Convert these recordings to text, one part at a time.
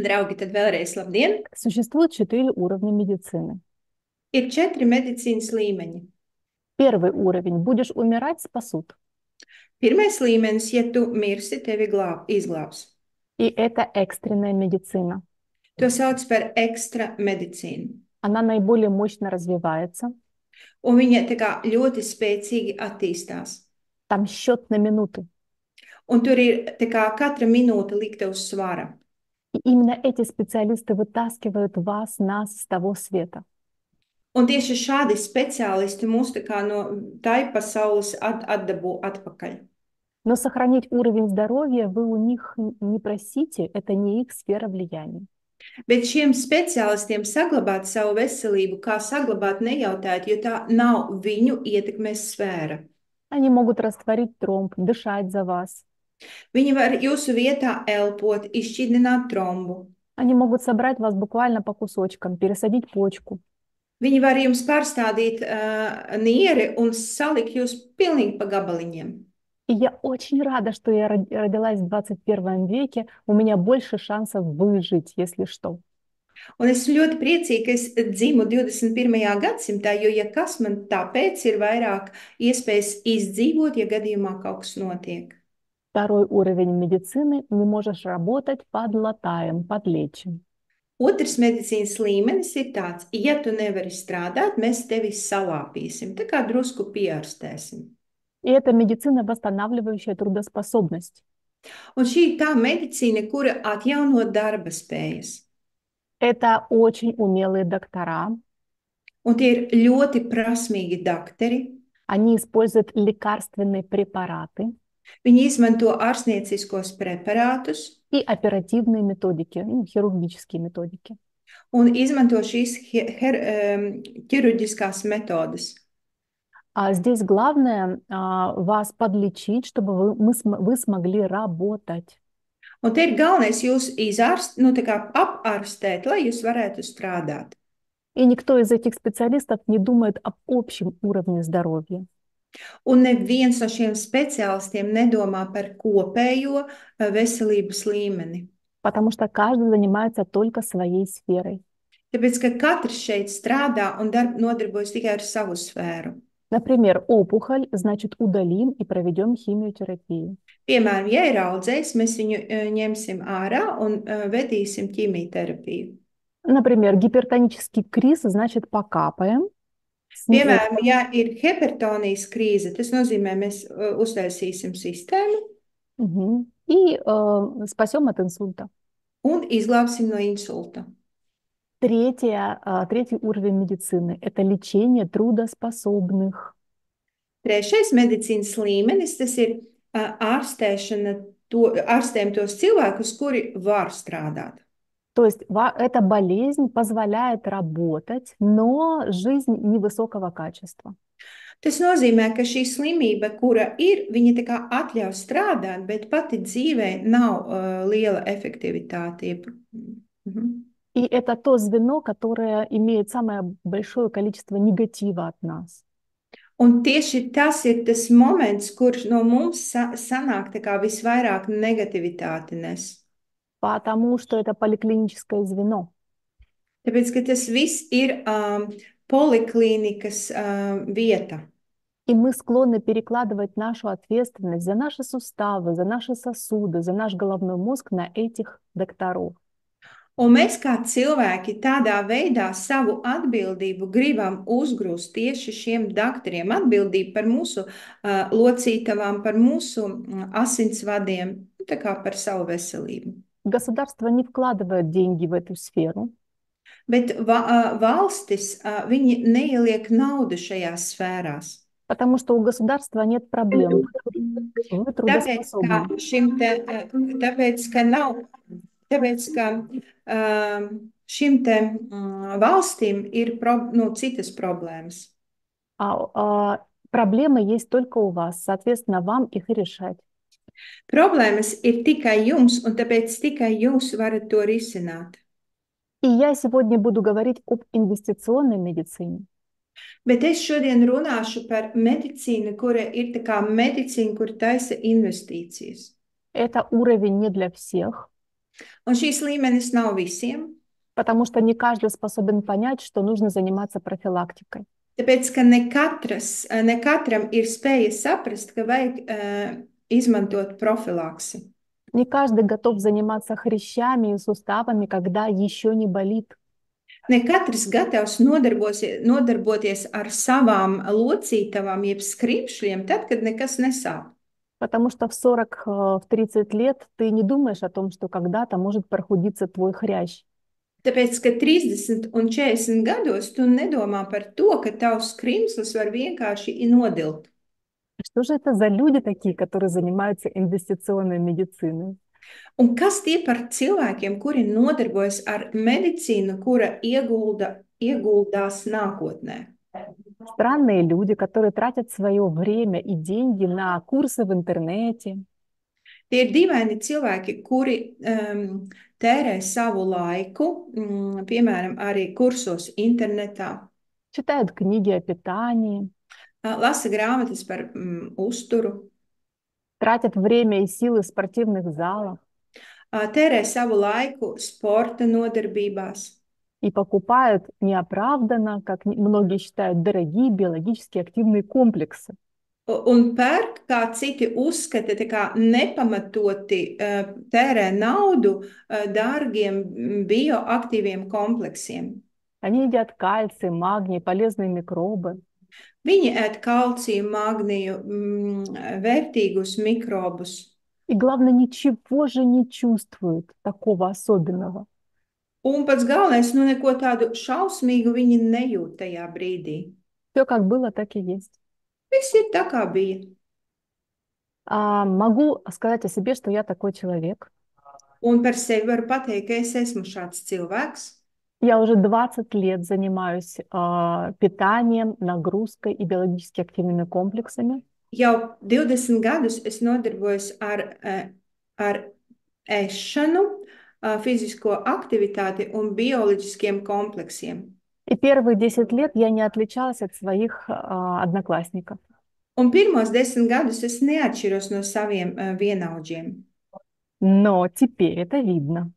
Draugi, tad vēlreiz labdien! Существует 4 уровня медицины. Ir 4 medicīnas līmeņi. Первый уровень – будешь умирать – спасут. Pirmais līmenis, ja tu mirsi, tevi izglābs. И это экстренная медицина. To sauc par ekstra medicīnu. Она наиболее мощно развивается. Un viņa tā kā ļoti spēcīgi attīstās. Там счет на минуты. Un tur ir tā kā katra minūte likta uz svara. И именно эти специалисты вытаскивают вас, нас с того света. Un tieši šādi speciālisti mūs tā kā no tai pasaules atdabū atpakaļ. Но сохранить уровень здоровья вы у них не просите, это не их сфера влияния. Bet šiem speciālistiem saglabāt savu veselību, kā saglabāt nejautājot, jo tā nav viņu ietekmes sfēra. Они могут растворить тромб, дышать за вас. Viņi var jūsu vietā elpot, izšķidrināt trombu. Они могут собрать вас буквально по кусочкам, пересадить почку. Viņi var jums pārstādīt nieri un salikt jūs pilnīgi pa gabaliņiem. И я очень рада, что я родилась в 21 веке. У меня больше шансов выжить, если что. Un es ļoti priecīga, ka es dzimu 21. gadsimtā, jo, ja kas man tāpēc ir vairāk iespējas izdzīvot, ja gadījumā kaut kas notiek. Второй уровень медицины – не можешь работать, подлатаем, подлечим. Otrs medicīnas līmenis ir tāds, ja tu nevari strādāt, mēs tevi salāpīsim, tā kā drusku pierastēsim. И это медицина, восстанавливающая трудоспособность. Un šī ir tā medicīna, kura atjauno darba spējas. Это очень умелые доктора. Un tie ir ļoti prasmīgi dakteri. Они используют лекарственные препараты. Viņi izmanto ārstnieciskos preparātus. И оперативные методики, хирургические методики. Un izmanto šīs ķirurģiskās metodes. А здесь главное вас подлечить, чтобы вы смогли работать. Un te ir galvenais jūs apārstēt, lai jūs varētu strādāt. И никто из этих специалистов не думает об общем уровне здоровья. Un neviens no šiem speciālistiem nedomā par kopējo veselības līmeni. Потому что каждый занимается только своей сферой. Tāpēc, ka katrs šeit strādā un nodarbojas tikai ar savu sfēru. Например, опухоль, значит, удалим и проведем химиотерапию. Piemēram, ja ir audzējs, mēs viņu ņemsim ārā un vedīsim ķīmijterapiju. Например, гипертонический криз, значит, покапаем. Piemēram, ja ir hipertonijas krīze, tas nozīmē, mēs uztaisīsim sistēmu. И спасем от инсульта. Un izglābsim no insulta. Третий уровень медицины – это лечение трудоспособных. Trešais medicīnas līmenis, tas ir ārstējam tos cilvēkus, kuri var strādāt. То есть эта болезнь позволяет работать, но жизнь невысокого качества. Tas nozīmē, ka šī slimība, kura ir, viņa tā kā atļauj strādāt, bet pati dzīvē nav liela efektivitāte. И это то звено, которое имеет самое большое количество негатива от нас. Un tieši tas ir tas moments, kurš no mums sanāk tā kā visvairāk negativitāti nes. Потому что это поликлиническое звено. Tāpēc, ka tas viss ir poliklīnikas vieta. И мы склонны перекладывать нашу ответственность за наши суставы, за наши сосуды, за наш головной мозг на этих докторов. Un mēs kā cilvēki tādā veidā savu atbildību gribam uzgrūst tieši šiem doktoriem, atbildību par mūsu locītavām, par mūsu asinsvadiem, tā kā par savu veselību. Государство не вкладывает деньги в эту сферу. Bet valstis, viņi neieliek naudu šajās sfērās. Потому что у государства нет проблем. Вы трудоспособны. Tāpēc, ka šim te valstīm ir citas problēmas. Проблемы есть только у вас, соответственно, вам их и решать. Problēmas ir tikai jums, un tāpēc tikai jūs varat to risināt. И я сегодня буду говорить об инвестиционной медицине. Bet es šodien runāšu par medicīnu, kura ir tā kā medicīna, kur taisa investīcijas. Это уровень не для всех. Un šīs līmenis nav visiem, потому что не каждый способен понять, что нужно заниматься профилактикой. tāpēc, ka ne katram ir spēja saprast, ka vajag izmantot profilaksi. Не каждый готов заниматься хрящами и суставами, когда еще не болит. Ne katrs gatavs nodarboties ar savām locītavām, jeb skripšļiem, tad, kad nekas nesāp. Потому что в 40, в 30 лет ты не думаешь о том, что когда-то может прохудиться твой хрящ. Tāpēc, ka 30 un 40 gados tu nedomā par to, ka tavs krimslis var vienkārši nodilt. Что же это за люди такие, которые занимаются инвестиционной медициной? Un kas tie par cilvēkiem, kuri nodarbojas ar medicīnu, kura ieguldās nākotnē? Странные люди, которые tratят свое время и деньги на курсы в интернете, Tie ir dīvaini cilvēki, kuri tērē savu laiku, piemēram, arī kursos internetā, читают книги о питании, lasa grāmatas par uzturu, тратят время и силы в спортивных залах tērē savu laiku sporta nodarbībās и покупают неоправданно, как многие считают, дорогие биологически активные комплексы. un pērk, kā citi uzskata, tā kā nepamatoti tērē naudu dārgiem bioaktīviem kompleksiem. Они едят кальций, магний, полезные микробы. Viņi ēd kalciju, magniju, vērtīgus mikrobus. И главное, ничего же не чувствуют такого особенного. Un pats galvenais, nu neko tādu šausmīgu viņi nejūt tajā brīdī. Все как было, так и есть. Viss ir tā, kā bija. Могу сказать о себе, что я такой человек. Un par sevi varu pateikt, ka es esmu šāds cilvēks. Я уже 20 лет занимаюсь питанием, нагрузкой и биологически активными комплексами. Jau 20 gadus es nodarbojos ar ēšanu, fizisko aktivitāti un bioloģiskiem kompleksiem. И первые 10 лет я не отличалась от своих одноклассников. Un pirmos 10 gadus es neatšķiros no saviem vienaudžiem, Но теперь это видно.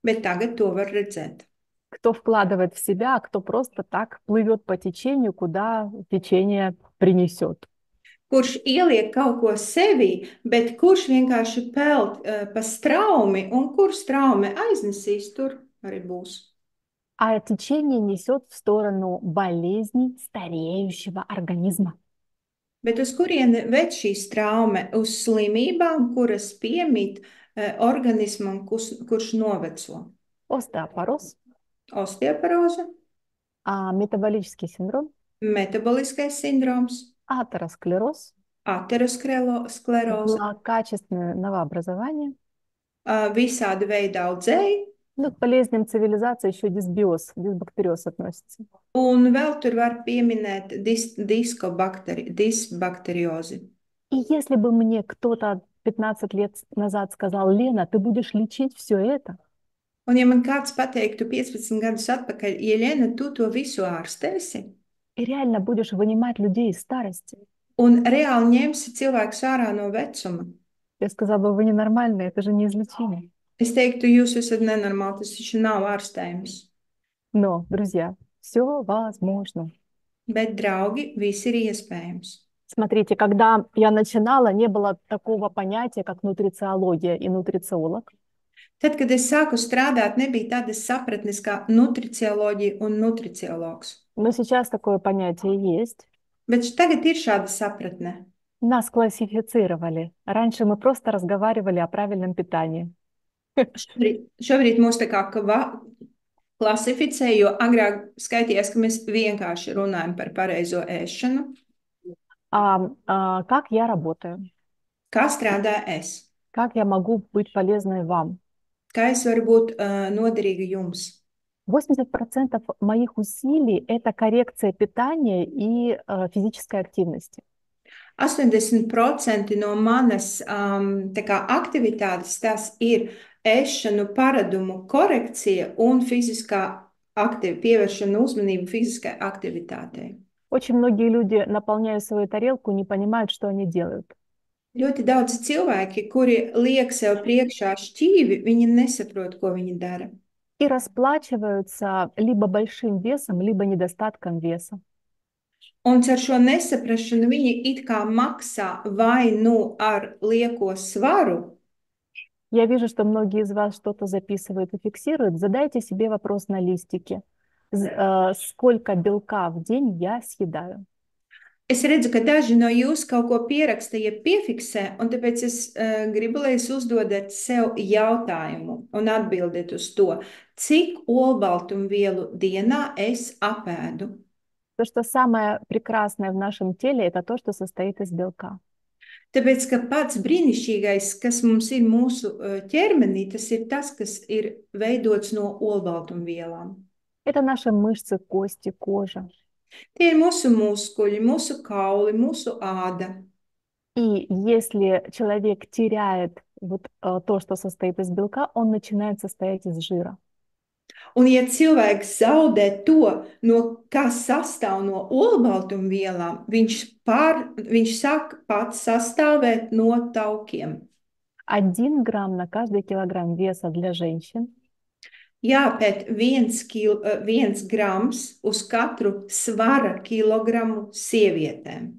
bet tagad to var redzēt. Кто вкладывает в себя, а кто просто так плывет по течению, куда течение принесет. Kurš ieliek kaut ko sevī, bet kurš vienkārši peld pa straumi, un kur straume aiznesīs, tur arī būs. А течение несет в сторону болезней стареющего организма. Bet uz kurieni ved šī straume? Uz slimībām, kuras piemīt organismam, kurš noveco. Остеопороз, Osteoporoze, метаболический синдром, metaboliskais sindroms, атеросклероз, ateroskleroze, злокачественное новообразование. visādi veidi audzēji, Ну, к болезням цивилизации еще дисбиоз, дисбактериоз относится. un vēl tur var pieminēt disbakteriozi. И если бы мне кто-то 15 лет назад сказал: Лена, ты будешь лечить все это, Un ja man kāds pateiktu 15 gadus atpakaļ, Jelena, tu to visu ārstēsi и реально будешь вынимать людей из старости, un reāli ņemsi cilvēkus ārā no vecuma, я сказала бы: вы ненормальные, это же неизлечимо. es teiktu, jūs esat nenormāli, tas taču nav ārstējums. Но, друзья, все возможно. Bet, draugi, viss ir iespējams. Смотрите, когда я начинала, не было такого понятия, как нутрициология и нутрициолог. Tad, kad es sāku strādāt, nebija tādas sapratnes kā nutricioloģija un nutriciologs. Но сейчас такое понятие есть. Bet tagad ir šāda sapratne. Нас классифицировали. Раньше мы просто разговаривали о правильном питании. Šobrīd mūs tā kā klasificē, jo agrāk skaitījās, ka mēs vienkārši runājam par pareizo ēšanu. Как я работаю? Kā strādāju es? Как я могу быть полезной вам? Kā es varu būt noderīga jums? 80% моих усилий – это коррекция питания и физической активности. 80% no manas tā kā aktivitātes tas ir ēšanu paradumu korekcija un pievēršana uzmanību fiziskai aktivitātei. Очень многие люди, наполняя свою тарелку, не понимают, что они делают. Ļoti daudz cilvēki, kuri liek sev priekšā šķīvi, viņi nesaprot, ko viņi dara. И расплачиваются либо большим весом, либо недостатком веса. Un ar šo nesaprašanu viņi it kā maksā vai nu ar lieko svaru. Я вижу, что многие из вас что-то записывают и фиксируют. Задайте себе вопрос на листике. Сколько белка в день я съедаю? Es redzu, ka daži no jums kaut ko pieraksta, ja piefiksē, un tāpēc es gribu, lai jūs uzdodat sev jautājumu un atbildiet uz to, cik olbaltumvielu dienā es apēdu. То, что самое прекрасное в нашем теле, это то, что состоит из белка. Tāpēc, ka pats brīnišķīgais, kas mums ir mūsu ķermenī, tas ir tas, kas ir veidots no olbaltumvielām. Это наши мышцы, кости, кожа. Tie ir mūsu muskuļi, mūsu kauli, mūsu āda. И если человек теряет то, что состоит из белка, он начинает состоять из жира. Un, ja cilvēks zaudē to, kas sastāv no olbaltumvielām, viņš sāk pats sastāvēt no taukiem. 1 грамм на каждый килограмм веса для женщин. Jāpēt 1 grams uz katru svara kilogramu sievietēm.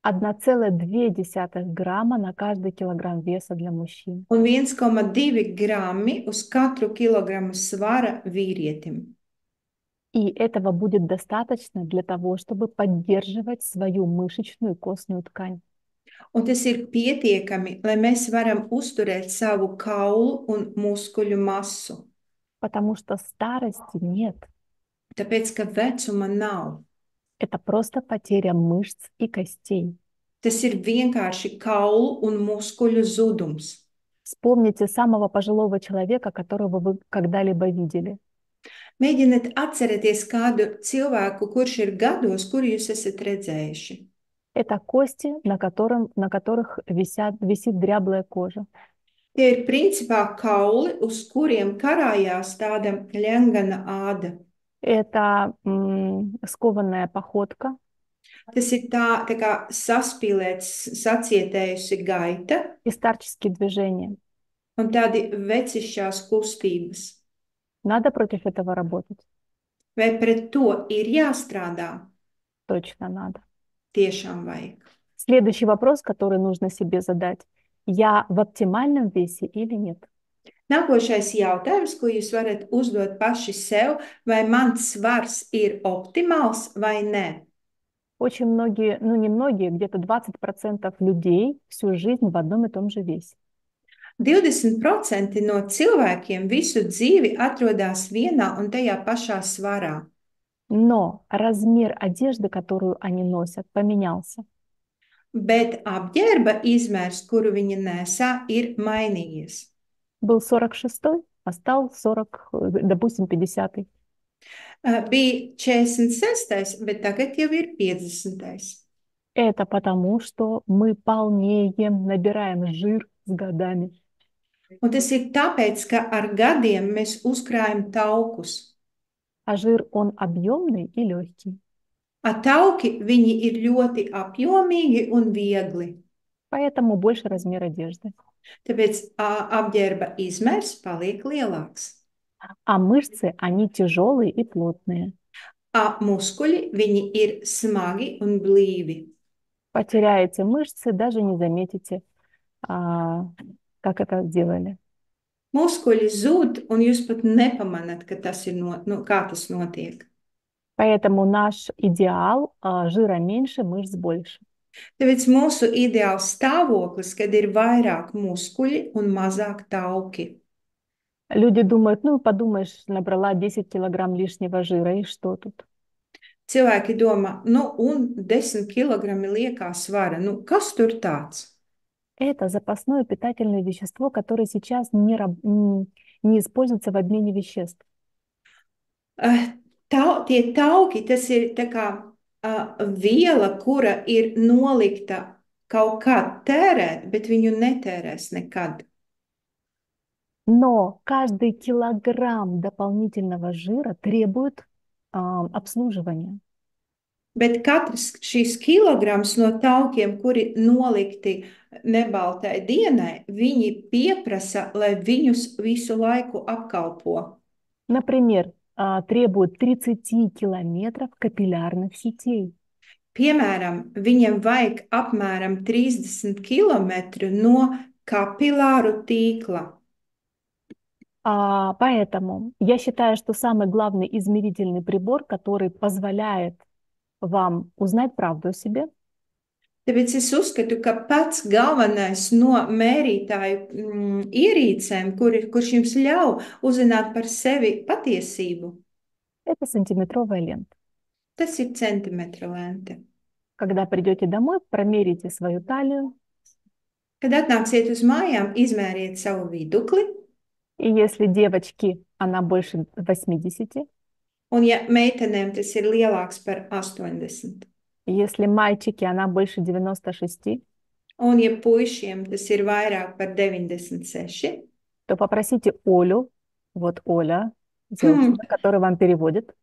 1,2 грамма на каждый килограмм веса для мужчин. Un 1,2 grami uz katru kilogramu svara vīrietim. И этого будет достаточно для того, чтобы поддерживать свою мышечную костную ткань. Un tas ir pietiekami, lai mēs varam uzturēt savu kaulu un muskuļu masu. Потому что старости нет. Tāpēc, ka vecuma nav. Это просто потеря мышц и костей. Tas ir vienkārši kaulu un muskuļu zudums. Вспомните самого пожилого человека, которого вы когда-либо видели. Mēģiniet atcerēties kādu cilvēku, kurš ir gados, kuru jūs esat redzējuši. Это кости, на которых висит дряблая кожа. Tie ir principā kauli, uz kuriem karājās tāda ļengana āda. Это скованная походка. Tas ir tā kā saspīlēts, sacietējusi gaita. И старческие движения. Un tādi vecišķās kustības. Надо против этого работать? Vai pret to ir jāstrādā? Точно надо. Tiešām vajag. Следующий вопрос, который нужно себе задать. Я в оптимальном весе или нет? Nākošais jautājums, ko jūs varat uzdot paši sev, vai mans svars ir optimāls vai nē? Очень многие, ну не многие, где-то 20% людей всю жизнь в одном и том же весе. 20% no cilvēkiem visu dzīvi atrodas vienā un tajā pašā svarā. Но размер одежды, которую они носят, поменялся. Bet apģērba izmērs, kuru viņi nesā, ir mainījies. Был 46-й, а стал 40, допустим, 50-й. Bija 46, bet tagad jau ir 50. Это потому, что мы полнеем, набираем жир с годами. Un tas ir tāpēc, ka ar gadiem mēs uzkrājam taukus. А жир, он объемный и легкий. Tauki, viņi ir ļoti apjomīgi un viegli. Поэтому больше размер одежды. Tāpēc apģērba izmērs paliek lielāks. А мышцы, они тяжелые и плотные. Muskuļi, viņi ir smagi un blīvi. Потеряете мышцы, даже не заметите, как это делали. Muskuļi zūd, un jūs pat nepamanāt, ka tas ir kā tas notiek. Поэтому наш идеал жира меньше, мышц больше. Tāpēc mūsu ideāls stāvoklis, kad ir vairāk muskuļi un mazāk tauki. Люди думают, ну, подумаешь, набрала 10 килограмм лишнего жира, и что тут? Cilvēki domā, un 10 kilogrami liekā svara, kas tur tāds? Это запасное питательное вещество, которое сейчас не используется в обмене веществ. Tie tauki, tas ir tā kā viela, kura ir nolikta kaut kā tērēt, bet viņu netērēs nekad. Но каждый килограмм дополнительного жира требует обслуживания. Bet katrs šīs kilograms no taukiem, kuri nolikti nebaltai dienai, viņi pieprasa, lai viņus visu laiku apkalpo. Например, требует 30 километров капиллярных сетей. Piemēram, viņam vajag apmēram 30 km no kapilāru tīkla. Поэтому я считаю, что самый главный измерительный прибор, который позволяет вам узнать правду о себе, Tāpēc es uzskatu, ka pats galvenais no mērītāju ierīcēm, kurš jums ļauj uzzināt par sevi patiesību, это сантиметровая лента. tas ir centimetra lente. Когда придете домой, промерите свою талию, Kad atnāksiet uz mājām, izmēriet savu vidukli, и если девочки, она больше 80, un ja meitenēm tas ir lielāks par 80, если мальчики, она больше 96, un ja puišiem tas ir vairāk par 96, то попросите Олю, вот Оля, hmm, девушка, которая вам переводит,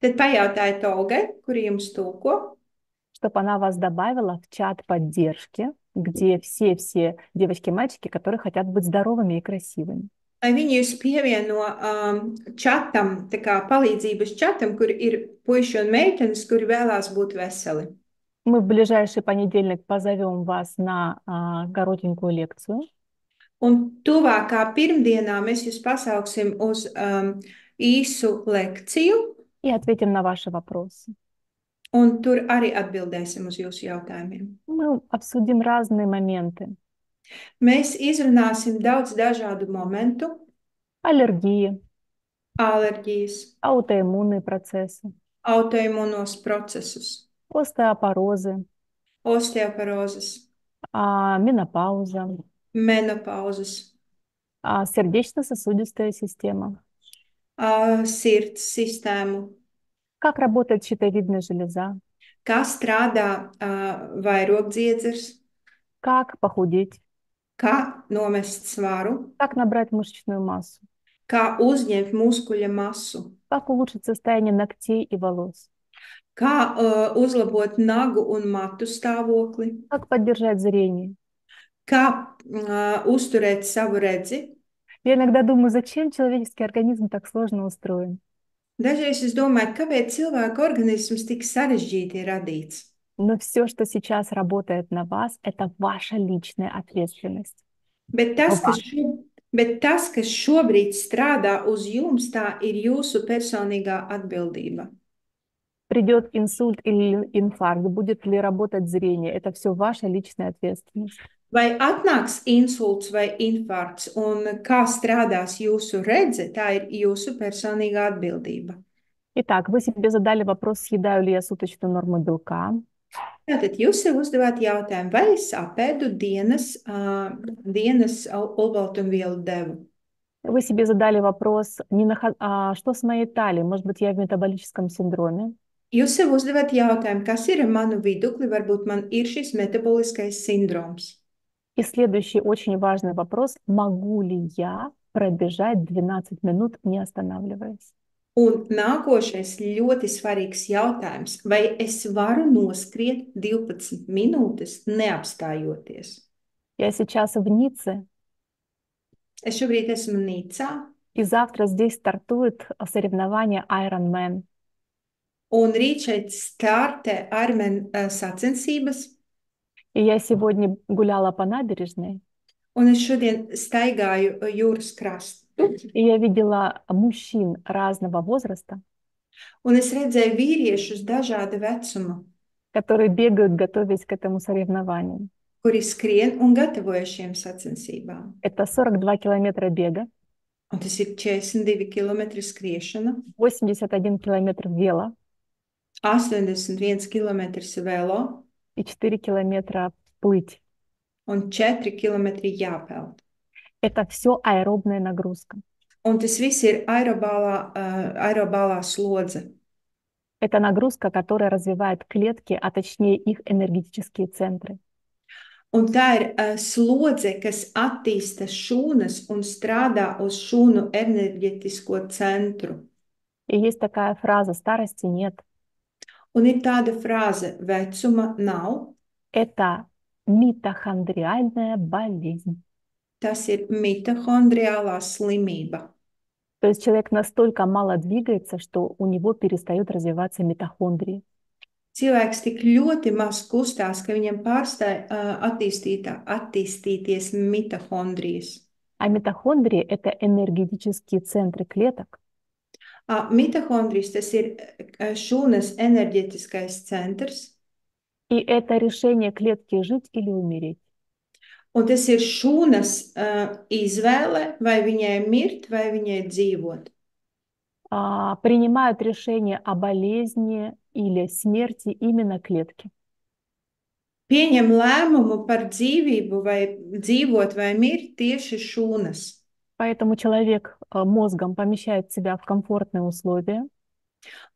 tad pajautājiet Olgai, kuri jums tulko, чтобы она вас добавила в чат поддержки, где все девочки и мальчики, которые хотят быть здоровыми и красивыми. lai viņi jūs pievieno čatam, tā kā palīdzības čatam, kur ir puiši un meitenes, kuri vēlās būt veseli. Мы в ближайший понедельник позовем вас на коротенькую лекцию. Un tuvākā pirmdienā mēs jūs pasauksim uz īsu lekciju, И ответим на ваши вопросы. un tur arī atbildēsim uz jūsu jautājumiem. Мы обсудим разные моменты. Mēs izrunāsim daudz dažādu momentu, Аллергии, alerģijas, аутоиммунные процессы, autoimunos procesus, остеопорозы, osteoporozes, менопауза, menopauzes, сердечно-сосудистая система, sirds sistēmu, как работает щитовидная железа, kā strādā vairogdziedzers, как похудеть, kā nomest svaru, как набрать мышечную массу, kā uzņemt muskuļa masu, как улучшить состояние ногтей и волос, kā uzlabot nagu un matu stāvokli, как поддержать зрение. kā uzturēt savu redzi. Я иногда думаю, зачем человеческий организм так сложно устроен? Dažreiz es domāju, kāpēc cilvēka organisms tik sarežģīti ir radīts. Но все, что сейчас работает на вас, это ваша личная ответственность. Bet tas, kas šobrīd strādā uz jums, tā ir jūsu personīgā atbildība. Придет инсульт или инфаркт, будет ли работать зрение, это все ваша личная ответственность. Vai atnāks insults vai infarkts, un kā strādās jūsu redze, tā ir jūsu personīgā atbildība. Итак, вы себе задали вопрос, съедаю ли я суточную норму белка. Tātad jūs sev uzdevāt jautājumu, vai es apēdu dienas olbaltumvielu devu? Вы себе задали вопрос, что с моей талией, может быть, я в метаболическом синдроме. Jūs sev uzdevāt jautājumu, kas ir ar manu vidukli, varbūt man ir šis metaboliskais sindroms. И следующий очень важный вопрос, могу ли я пробежать 12 минут, не останавливаясь? Un nākošais ļoti svarīgs jautājums, vai es varu noskriet 12 minūtes neapstājoties? Я сейчас в Ницце, Es šobrīd esmu Nicā, и завтра здесь стартует соревнование Ironman. un rīt šeit startē Ironman sacensības, И я сегодня гуляла по набережной, un es šodien staigāju jūras krastu, и я видела мужчин разного возраста, un es redzēju vīriešus dažāda vecuma, которые bегают, готовясь к этому соревнованию. kuri skrien un gatavojas šiem sacensībām. Это 42 километра бега, Un tas ir 42 km skriešana, 81 километр вело 81 km velo и 4 километра плыть. un 4 km jāpeld. Это все аэробная нагрузка. Un tas viss ir aerobālā slodze. Это нагрузка, которая развивает клетки, а точнее их энергетические центры. Un tā ir slodze, kas attīsta šūnas un strādā uz šūnu enerģetisko centru. И есть такая фраза «старости нет». Un ir tāda frāze, vecuma nav, Это митохондриальная болезнь. tas ir mitohondriālā slimība. То есть человек настолько мало двигается, что у него перестают развиваться митохондрии. Cilvēks tik ļoti maz kustās, ka viņam pārstāj attīstīties mitohondrijas. А митохондрии– это энергетические центры клеток, Mitohondrijas tas ir šūnas enerģetiskais centrs, и это решение клетки жить или умереть. un tas ir šūnas izvēle, vai viņai mirt, vai viņai dzīvot. Принимают решение о болезни или смерти именно клетки. Pieņem lēmumu par dzīvību, vai dzīvot, vai mirt tieši šūnas. Поэтому человек мозгом помещает себя в комфортные условия,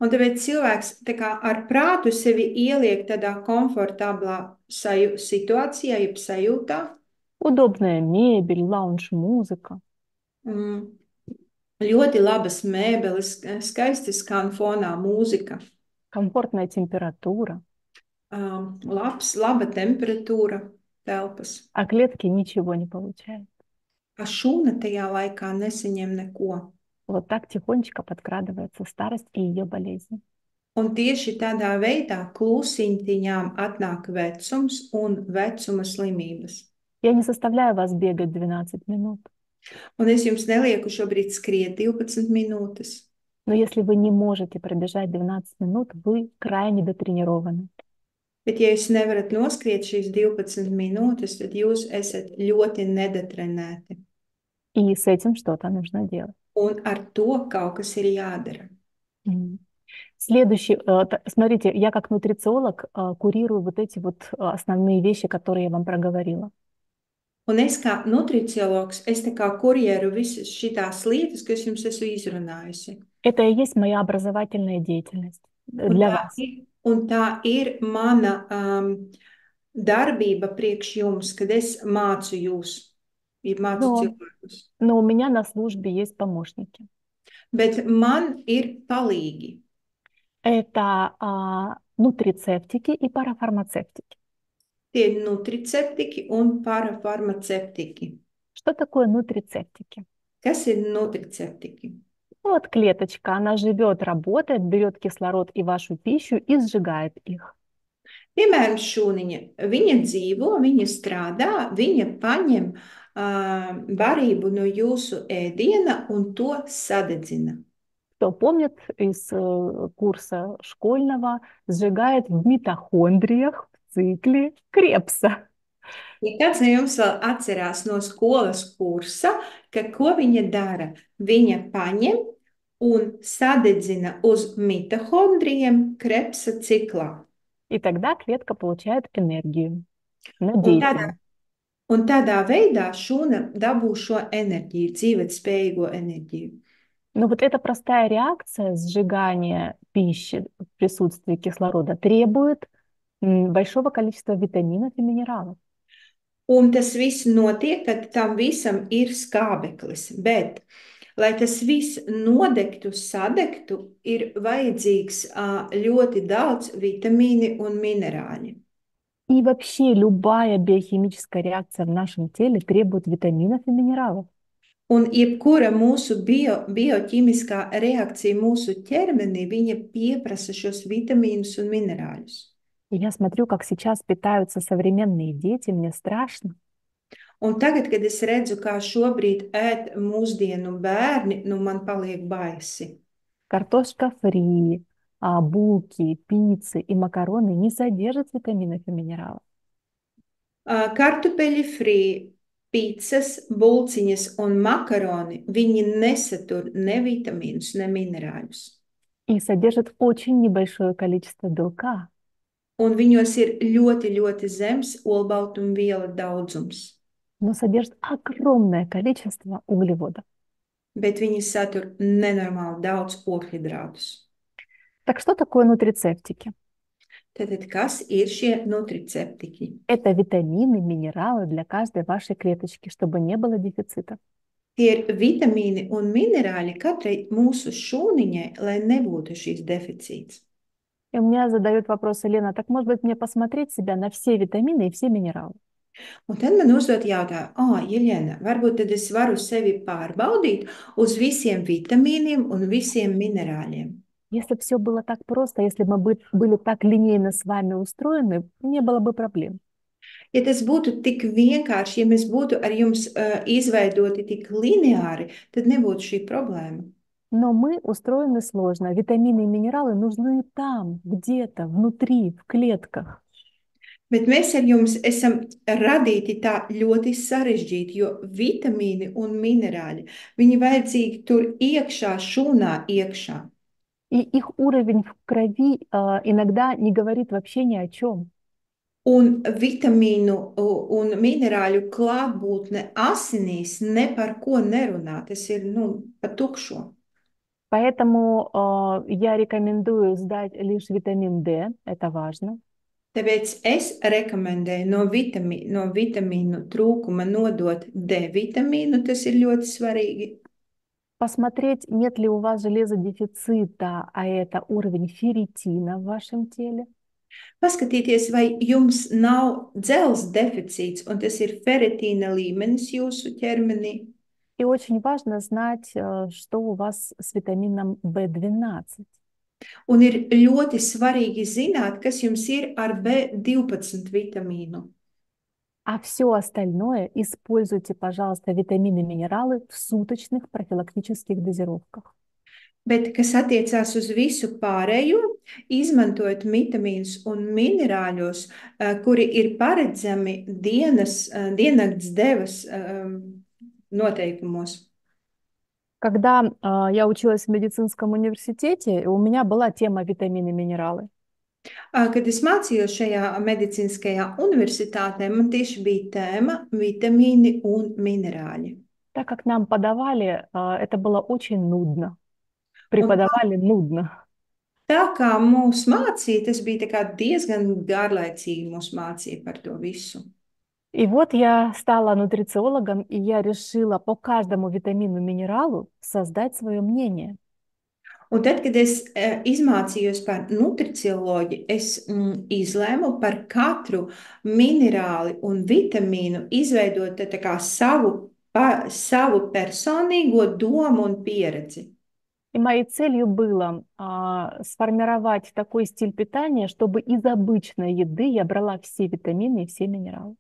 Un tāpēc cilvēks tā kā ar prātu sevi ieliek tādā komfortablā situācijā, jeb sajūtā. удобная мебель, лаунж-музыка. Ļoti labas mēbeles, skaisti skan fonā mūzika. Комфортная температура, Laba temperatūra telpas. а клетки ничего не получают. Šūna tajā laikā nesaņem neko. Вот так тихонечко подкрадывается старость и ее болезни. Un tieši tādā veidā klusiņtiņām atnāk vecums un vecuma slimības. Я не заставляю вас бегать 12 минут. Un es jums nelieku šobrīd skriet 12 minūtes. Но если вы не можете пробежать 12 минут, вы крайне дотренированы. Bet ja jūs nevarat noskriet šīs 12 minūtes, tad jūs esat ļoti nedatrenēti. И с этим что-то нужно делать. Un ar to kaut kas ir jādara. Следующий, смотрите, я как нутрициолог курирую вот эти вот основные вещи, которые я вам проговорила. Un es kā nutriciologs, es tā kā kurjeru visas šitās lietas, kas jums esmu izrunājusi. Это и есть моя образовательная деятельность для вас. Un tā ir mana darbība priekš jums, kad es mācu jūs, mācu cilvēkus. Но у меня на службе есть помощники. Bet man ir palīgi. Это нутрицептики и парафармацевтики. Tie ir nutriceptiki un parafarmaceptiki. Что такое нутрицептики? Kas ir nutriceptiki? Вот клеточка, она живет, работает, берет кислород и вашу пищу и сжигает их. Piemēram, šūniņa. Viņa dzīvo, viņa strādā, viņa paņem barību no jūsu ēdiena un to sadedzina. Кто помнит из курса школьного, сжигает в митохондриях в цикле Крепса. Ja kāds no jums vēl atcerās no skolas kursa, ka ko viņa dara? Viņa paņem un sadedzina uz mitohondrijiem Krepsa ciklā. И тогда клетка получает энергию на деятельность. Un tādā veidā šūna dabū šo enerģiju, dzīvotspējīgo энергию. Но вот эта простая реакция сжигания пищи в присутствии кислорода требует большого количества витаминов и минералов. Un tas viss notiek, kad tam visam ir skābeklis, bet, lai tas viss nodegtu, sadegtu, ir vajadzīgs ļoti daudz vitamīni un minerāļi. И вообще любая биохимическая реакция в нашем теле требует витаминов и минералов. Un jebkura mūsu bioķīmiskā reakcija mūsu ķermenī, viņa pieprasa šos vitamīnus un minerāļus. И я смотрю, как сейчас питаются современные дети, мне страшно. Un tagad, kad es redzu, kā šobrīd ēd mūsdienu bērni, man paliek baisi. Картошка фри, булки, пиццы и макароны не содержат витаминов и минералов. Kartupeļi frī, picas, bulciņas un makaroni, viņi nesatur ne vitamīnus, ne minerāļus. И содержат очень небольшое количество белка. Un viņos ir ļoti, ļoti zems olbaltumviela daudzums. Но содержат огромное количество углеводов. Bet viņi satur nenormāli daudz ogļhidrātus. Так что такое нутрицептики? Tātad, kas ir šie nutriceptiki? Это витамины, минералы для каждой вашей клеточки, чтобы не было дефицита. Tie ir vitamīni un minerāļi katrai mūsu šūniņai, lai nebūtu šīs deficīts. И у меня задают вопрос, Елена, так может быть мне посмотреть себя на все витамины и все минералы? Un tad man uzdot jautājumu, Jeļena, varbūt tad es varu sevi pārbaudīt uz visiem vitamīniem un visiem minerāļiem. Если все было так просто, если бы мы были так линейно с вами устроены, не было бы проблем. Ja tas būtu tik vienkārši, ja mēs būtu ar jums izveidoti tik lineāri, tad nebūtu šī problēma. Но мы устроены сложно. Витамины и минералы нужны там, где-то, внутри, в клетках. Bet mēs ar jums esam radīti tā ļoti sarežģīti, jo vitamīni un minerāļi, viņi vajadzīgi tur iekšā, šūnā iekšā. И их уровень в крови иногда не говорит вообще ни о чем. Un vitamīnu un minerāļu klātbūtne asinīs ne par ko nerunā. Tas ir, pa tukšo. Поэтому я рекомендую сдать лишь витамин D, это важно. Tāpēc es rekomendēju no vitamīnu trūkuma nodot D vitamīnu, tas ir ļoti svarīgi. Посмотреть, нет ли у вас железодефицита, а это уровень ферритина в вашем теле. Paskatīties, vai jums nav dzelzs deficīts, un tas ir ferritīna līmenis jūsu ķermenī. И очень важно знать, что у вас с витамином B12. Un ir ļoti svarīgi zināt, kas jums ir ar B12 vitamīnu. А все остальное используйте, пожалуйста, витамины и минералы в суточных профилактических дозировках. Bet, kas attiecās uz visu pārējo, izmantojot vitamīnus un minerāļos, kuri ir paredzami diennakts devas noteikumos. Когда я училась в медицинском университете, у меня была тема витамины и минералы. Kad es mācījos šajā medicīniskajā universitātē, man tieši bija tēma vitamīni un minerāļi. Так как нам подавали, это было очень нудно. Un Преподавали нудно. tā kā mūs mācīja, tas bija tā kā diezgan garlaicīgi mūs mācīja par to visu. И вот я стала нутрициологом, и я решила по каждому витамину, минералу создать свое мнение. Un tad, kad es izmācījos par nutricioloģiju, es izlēmu par katru minerāli un vitamīnu izveidot tā kā savu personīgo domu un pieredzi. И моей целью было сформировать такой стиль питания, чтобы из обычной еды я брала все витамины и все минералы.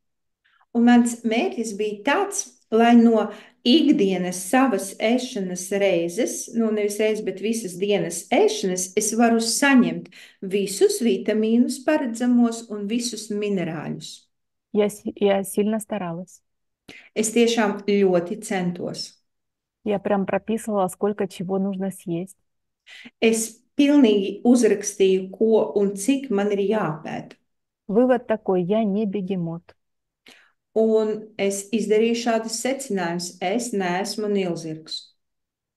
Un mans mērķis bija tāds, lai no ikdienas savas ēšanas reizes, nevis reizes, bet visas dienas ēšanas, es varu saņemt visus vitamīnus paredzamos un visus minerāļus. Я сильно старалась. Es tiešām ļoti centos. Я прям прописывала, сколько чего нужно съесть. Es pilnīgi uzrakstīju, ko un cik man ir jāpēta. Вывод такой, я не бегемот. Un es izdarīju šādus secinājumus. Es neesmu nilzirgs.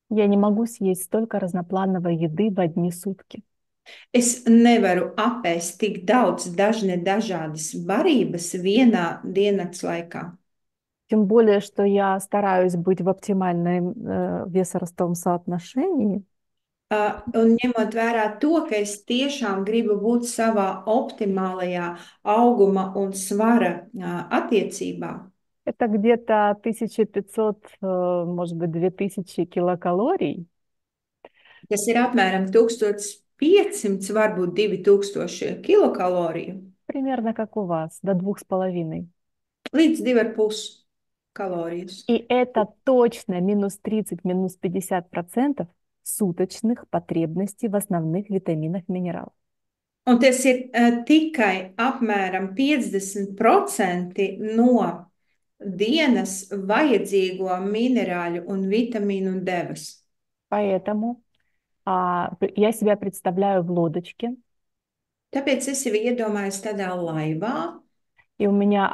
Я не могу съесть столько разноплановой еды в одни сутки. Es nevaru apēst tik daudz dažādas barības vienā diennakts laikā. Тем более, что я стараюсь быть в оптимальном весоростовом соотношении. Un ņemot vērā to, ka es tiešām gribu būt savā optimālajā auguma un svara attiecībā. Это где-то 1500, может быть, 2000 килокалорий. Tas ir apmēram 1500, varbūt 2000 kilokaloriju. Примерно как у вас, до 2,5. Līdz 2,5 kalorijas. И это точно минус 30, минус 50% суточных потребностей в основных витаминах и минералах. Un tas ir tikai apmēram 50% no dienas vajadzīgo minerāļu un vitamīnu devas. Поэтому я себя представляю в лодочке. Tāpēc es sevi iedomājos tādā laivā. И у меня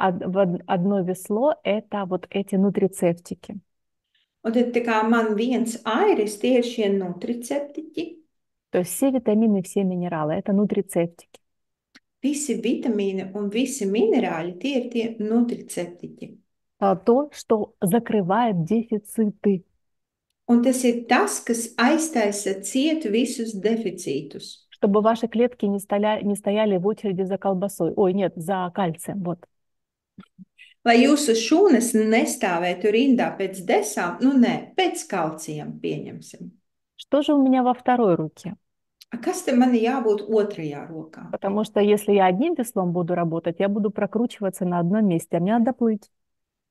одно весло – это вот эти нутрицептики. Un tad tā kā man viens airis, tie ir šie nutriceptiķi. То есть все витамины, все минералы – это нутрицептики. Visi vitamīni un visi minerāļi, tie ir tie nutriceptiķi. То, что закрывает дефициты. Un tas ir tas, kas aiztaisa ciet visus deficītus. чтобы ваши клетки не стояли в очереди за колбасой. Ой, нет, за кальцием. Вот. Lai jūsu šūnas nestāvētu rindā pēc desām, nu nē, pēc kalcijiem pieņemsim. Что же у меня во второй руке? A kas te man ir jābūt otrajā rokā? Потому что если я одним веслом буду работать, я буду прокручиваться на одном месте, а мне надо плыть.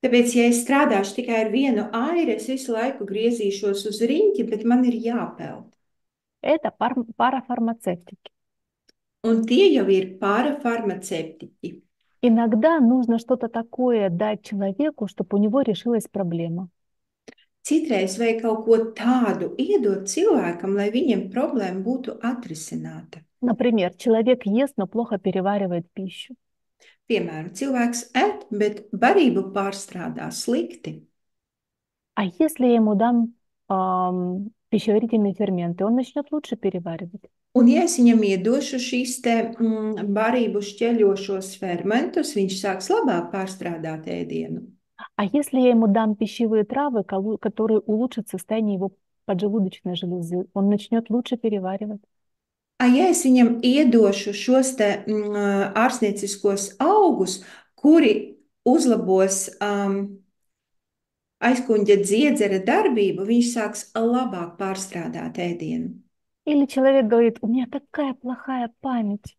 Tāpēc, ja es strādāšu tikai ar vienu airi, es visu laiku griezīšos uz riņķi, bet man ir jāpeld. Это парафармацевтики. Un tie jau ir parafarmaceitiķi. Иногда нужно что-то такое дать человеку, чтобы у него решилась проблема. Citreiz vajag kaut ko tādu iedot cilvēkam, lai viņam problēma būtu atrisināta. Например, человек ест, но плохо переваривает пищу. Piemēram, cilvēks ēd, bet barību pārstrādā slikti. А если я ему дам пищеварительные ферменты, он начнет лучше переваривать. Un, ja es viņam iedošu šīs te barību šķeļošos fermentus, viņš sāks labāk pārstrādāt ēdienu. А если я ему дам пищевые травы, которые улучшат состояние его поджелудочной железы, он начнет лучше переваривать. Ja es viņam iedošu šos te ārstnieciskos augus, kuri uzlabos aizkuņģa dziedzera darbību, viņš sāks labāk pārstrādāt ēdienu. Или человек говорит, у меня такая плохая память.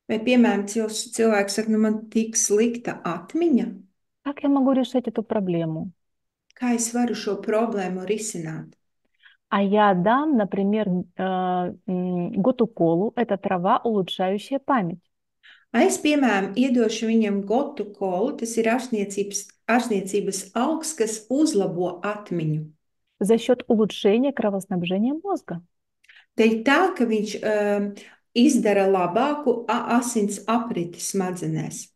Vai, piemēram, cilvēks saka, nu man tik slikta atmiņa, Как я могу решить эту проблему? kā es varu šo problēmu risināt? А я дам, например, готуколу, это трава, улучшающая память. Es, piemēram, iedošu viņam gotu kolu, tas ir ārstniecības augs, kas uzlabo atmiņu. За счет улучшения кровоснабжения мозга. Dēļ tā, ka viņš izdara labāku asins apriti smadzenēs.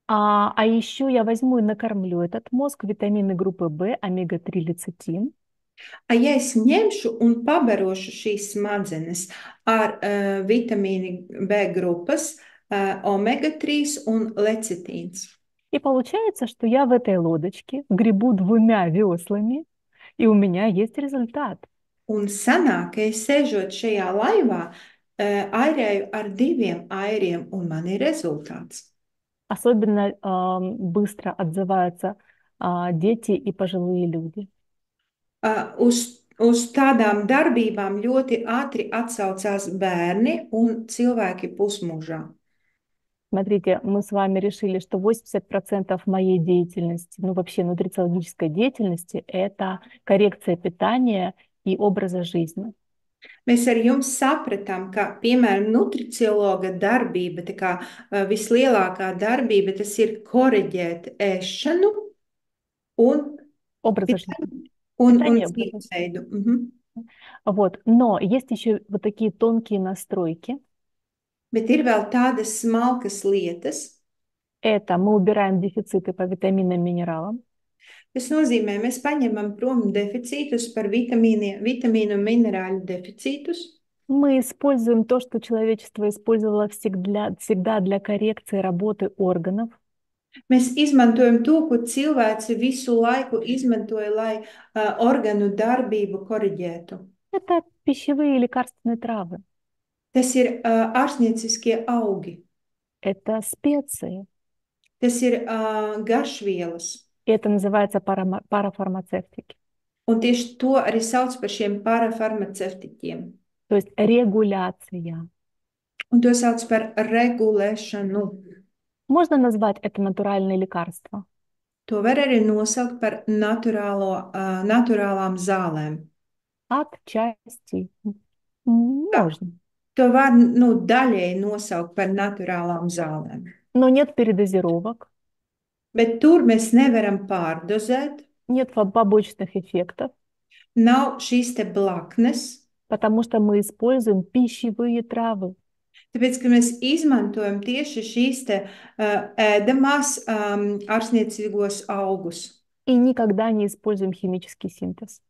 А еще я возьму и накормлю этот мозг витамины группы В, омега-3 лецитин. Ja es ņemšu un pabarošu šīs smadzenes ar vitamīnu B grupas, omega-3 un lecitīns. И получается, что я в этой лодочке гребу двумя веслами, и у меня есть результат. Un sanāk, ka es sēžot šajā laivā, airēju ar diviem airiem, un man ir rezultāts. Особенно быстро отзываются дети и пожилые люди. Uz tādām darbībām ļoti ātri atsaucās bērni un cilvēki pusmūžā. Смотрите, мы с вами решили, что 80% моей деятельности, ну вообще нутрициологической деятельности, это коррекция питания и образа жизни. Mēs ar jums sapratām, ka, piemēram, nutriciologa darbība, tā kā vislielākā darbība, tas ir koriģēt ēšanu un Образа жизни. un Питание, образа жизни. dzīvesveidu. Вот. Но есть еще вот такие тонкие настройки. Bet ir vēl tādas smalkas lietas. Это мы убираем дефициты по витаминам, минералам. Tas nozīmē, mēs paņemam prom deficītus par vitamīnu un minerāļu deficītus. Мы используем то, что человечество использовало всегда для коррекции работы органов. Mēs izmantojam to, ko cilvēks visu laiku izmantoja, lai organu darbību koriģētu. Это пищевые и лекарственные травы. Tas ir ārstnieciskie augi. Это специи. Tas ir garšvielas. И это называется парафармацевтики. Un tieši to arī sauc par šiem parafarmaceitiķiem. То есть регуляция. Un to sauc par regulēšanu. Можно назвать это натуральное лекарство? To var arī nosaukt par naturālām zālēm. Отчасти. Можно. To var daļēji nosaukt par naturālām zālēm. Но нет передозировок. Bet tur mēs nevaram pārdozēt. Нет побочных эффектов. Nav šīs te blaknes. Потому что мы используем пищевые травы. Tāpēc, ka mēs izmantojam tieši šīs te ēdamās ārstniecīgos augus. И никогда не используем химический синтез.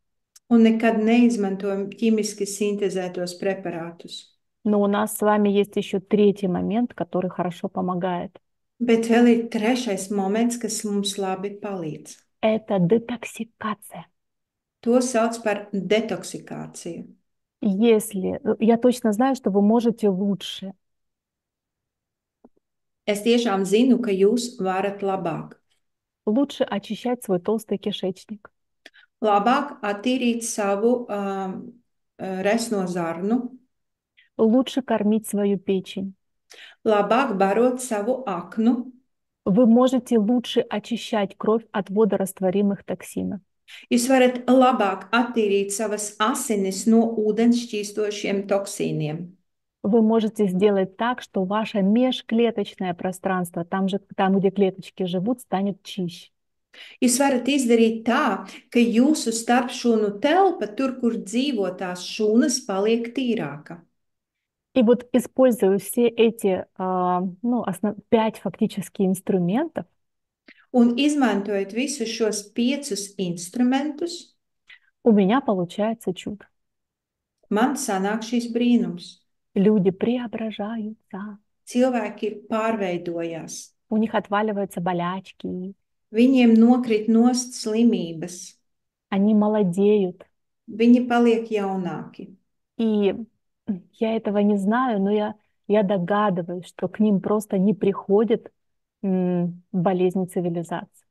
Un nekad neizmantojam ķimiski sintēzētos preparātus. Но у нас с вами есть еще третий момент, который хорошо помогает. Bet vēl ir trešais moments, kas mums labi palīdz. Это детоксикация. To sauc par detoksikāciju. Если я точно знаю, что вы можете лучше, Es tiešām zinu, ka jūs varat labāk. лучше очищать свой толстый кишечник, Labāk attīrīt savu resno zarnu, лучше кормить свою печень. labāk barot savu aknu. Вы можете лучше очищать кровь от водорастворимых токсинов. Jūs varat labāk attīrīt savas asinis no ūdens šķīstošiem toksīniem. Вы можете сделать так, что ваше межклеточное пространство, там, где клеточки живут, станет чище. Jūs varat izdarīt tā, ka jūsu starpšūnu telpa, tur, kur dzīvo tās šūnas, paliek tīrāka. И вот используя все эти 5 фактически инструментов, Un izmantojot visus šos 5 instrumentus, у меня получается чудо. man sanāk šis brīnums. Люди преображаются, Cilvēki pārveidojās. у них отваливаются болячки, Viņiem nokrit nost slimības. они молодеют. Viņi paliek jaunāki. И я этого не знаю, но я догадываюсь, что к ним просто не приходят болезни цивилизации.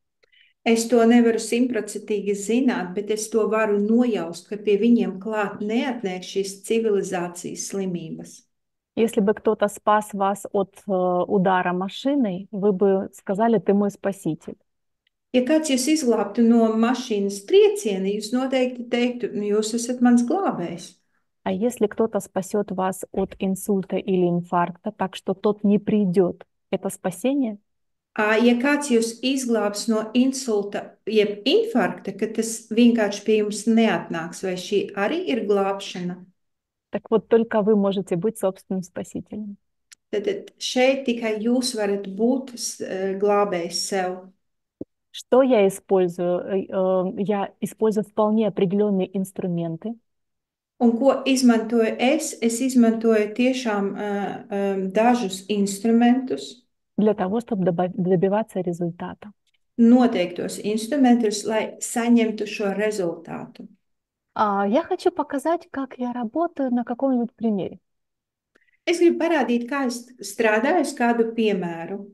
Es to nevaru simtprocentīgi zināt, bet es to varu nojaust, ka pie viņiem klāt neatnāk šīs civilizācijas slimības. Если бы кто-то спас вас от удара машиной, вы бы сказали, ты мой спаситель. Ja kāds jūs izglābtu no mašīnas trieciena, jūs noteikti teiktu, jūs esat mans glābējs. А если кто-то спасет вас от инсульта или инфаркта, так что тот не придет, это спасение? Ja kāds jūs izglābs no insulta, jeb infarkta, ka tas vienkārši pie jums neatnāks, vai šī arī ir glābšana? Так вот, только вы можете быть собственным спасителем. Tad šeit tikai jūs varat būt glābējs sev. Что я использую? Я использую вполне определенные инструменты. Un ko izmantoju es? Es izmantoju tiešām dažus instrumentus, Для того, чтобы добиваться результата. noteiktos instrumentus, lai saņemtu šo rezultātu. Я хочу показать, как я работаю на каком-нибудь примере. Es gribu parādīt, kā es strādāju uz kādu piemēru.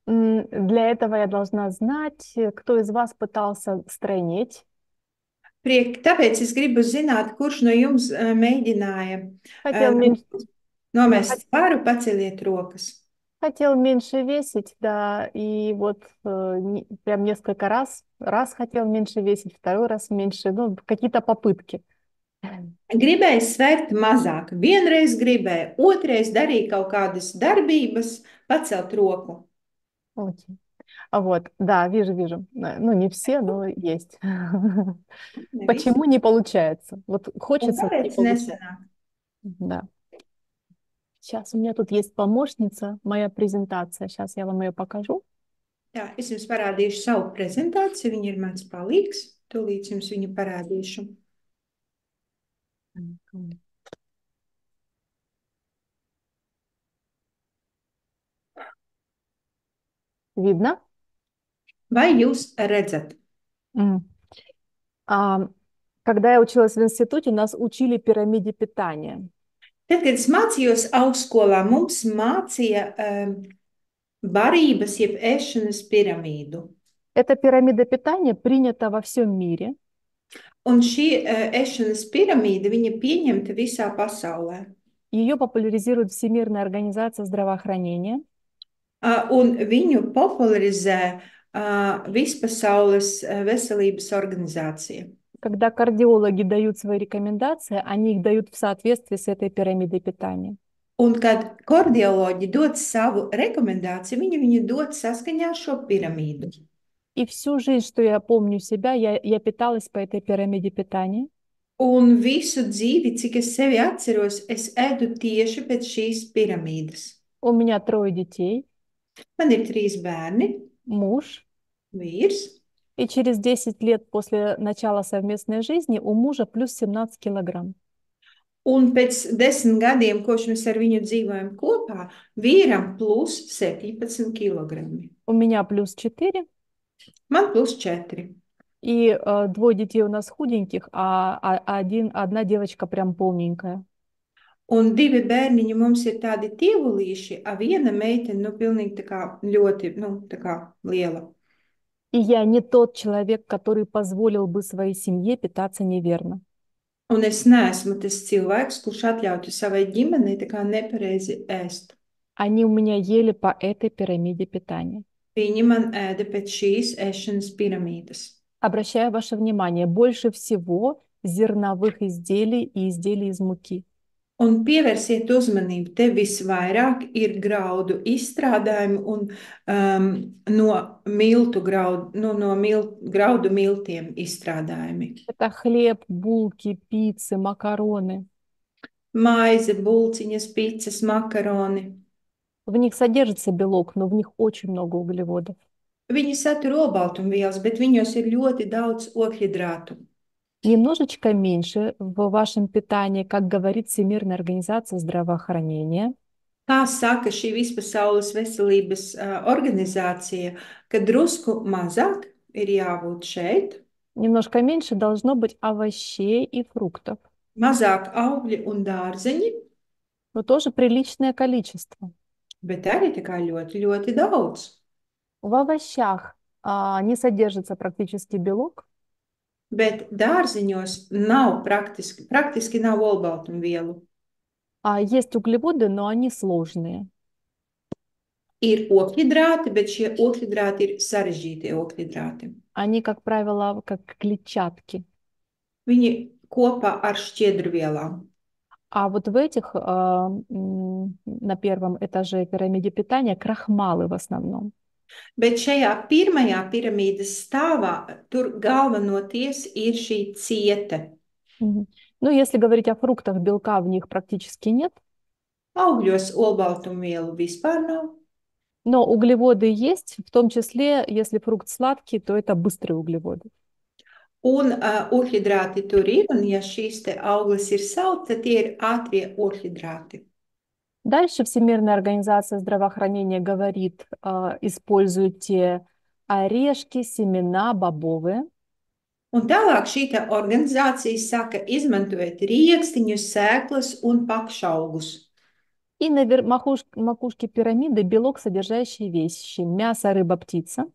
Для этого я должна знать, кто из вас пытался стройнеть. Tāpēc es gribu zināt, kurš no jums mēģināja Хотел меньше, nomest svaru, paceliet rokas. хотел меньше весить, да, и вот прям несколько раз хотел меньше весить, второй раз меньше, ну, какие-то попытки. Gribēju svērt mazāk. Vienreiz gribēju, otrais darīja kaut kādas darbības, pacelt roku. Окей. Вот, да, вижу. Ну, не все, но есть. Ne Почему visi. не получается? Вот Un хочется, но не kāpēc получается. nesanāk? Да. Сейчас у меня тут есть помощница, моя презентация. Сейчас я вам ее покажу. Tā, es jums parādīšu savu prezentāciju. Viņa ir mans palīgs. Tūlīt jums viņu parādīšu. Видно? Vai jūs redzat? М. Когда я училась в институте, нас учили пирамиде питания. Tad, kad es mācījos augstskolā, mums mācīja barības, jeb ēšanas piramīdu. Эта пирамида питания принята во всем мире. Un šī ēšanas piramīda, viņa pieņemta visā pasaulē. Ее популяризирует Всемирная организация здравоохранения. Un viņu popularizē Vispasaules veselības organizācija. Когда кардиологи дают свои рекомендации, они их дают в соответствии с этой пирамидой питания. Un, kad kardioloģi dod savu rekomendāciju, viņi viņu dod saskaņā ar šo piramīdu. И всю жизнь, что я помню себя, я питалась по этой пирамиде питания. Un visu dzīvi, cik es sevi atceros, es ēdu tieši pēc šīs piramīdas. У меня 3 детей, Man ir 3 bērni, муж. vīrs, И через 10 лет после начала совместной жизни у мужа плюс 17 килограмм. un pēc 10 gadiem, kopš mēs ar viņu dzīvojam kopā, vīram plus 17 kilogrami. У меня плюс 4, Man plus 4. И двое детей у нас худеньких, одна девочка прям полненькая. Un divi bērniņi mums ir tādi tievulīši, a viena meitene, nu, pilnīgi tā kā ļoti, nu, tā kā liela. И я не тот человек, который позволил бы своей семье питаться неверно. Un es neesmu tas cilvēks, kurš atļautu savai ģimenei tā kā nepareizi ēst. Они у меня ели по этой пирамиде питания. Viņi man ēda pēc šīs ēšanas piramīdas. Обращаю ваше внимание, больше всего зерновых изделий и изделий из муки. Un pievērsiet uzmanību, te visvairāk ir graudu izstrādājumi un no miltu graudu, nu, no graudu miltiem izstrādājumi. Это хлеб, булки, пиццы, макароны. Maize, bulciņas, picas, makaroni. В них содержится белок, но в них очень много углеводов. Viņi satur olbaltumvielas, bet viņos ir ļoti daudz ogļhidrātu. Немножечко меньше в вашем питании, как говорит Всемирная организация здравоохранения. Kā saka šī vispasaules veselības organizācija, ka drusku mazāk ir jābūt šeit, Немножко меньше должно быть овощей и фруктов, mazāk augļi un dārzeņi, но тоже приличное количество. bet arī tā kā ļoti, ļoti daudz. В овощах не содержится практически белок, Bet dārziņos nav praktiski nav olbaltumvielu. есть углеводы, но они сложные. Ir ogļhidrāti, bet šie ogļhidrāti ir sarežģītie ogļhidrāti. Они, как правило, как клетчатки. Viņi kopā ar šķiedrvielām. А вот в этих, на первом этаже пирамиде питания, крахмалы в основном. Bet šajā pirmajā piramīdas stāvā tur galvenoties ir šī ciete. Мгм. Ну, если говорить о фруктах, белка в них практически нет, Augļos olbaltumvielu vispār nav, но углеводы есть, в том числе, если фрукт сладкий, то это быстрые углеводы. un ogļhidrāti tur ir, un ja šīs te auglis ir salds, tad tie ir ātrie ogļhidrāti. Дальше Всемирная организация здравоохранения говорит, используйте орешки, семена бобовые. Un tālāk šī te organizācija saka, izmantojiet riekstiņus, sēklas un pakšaugus. И на макушке пирамиды белок, содержащие вещи: мясо, рыба, птица.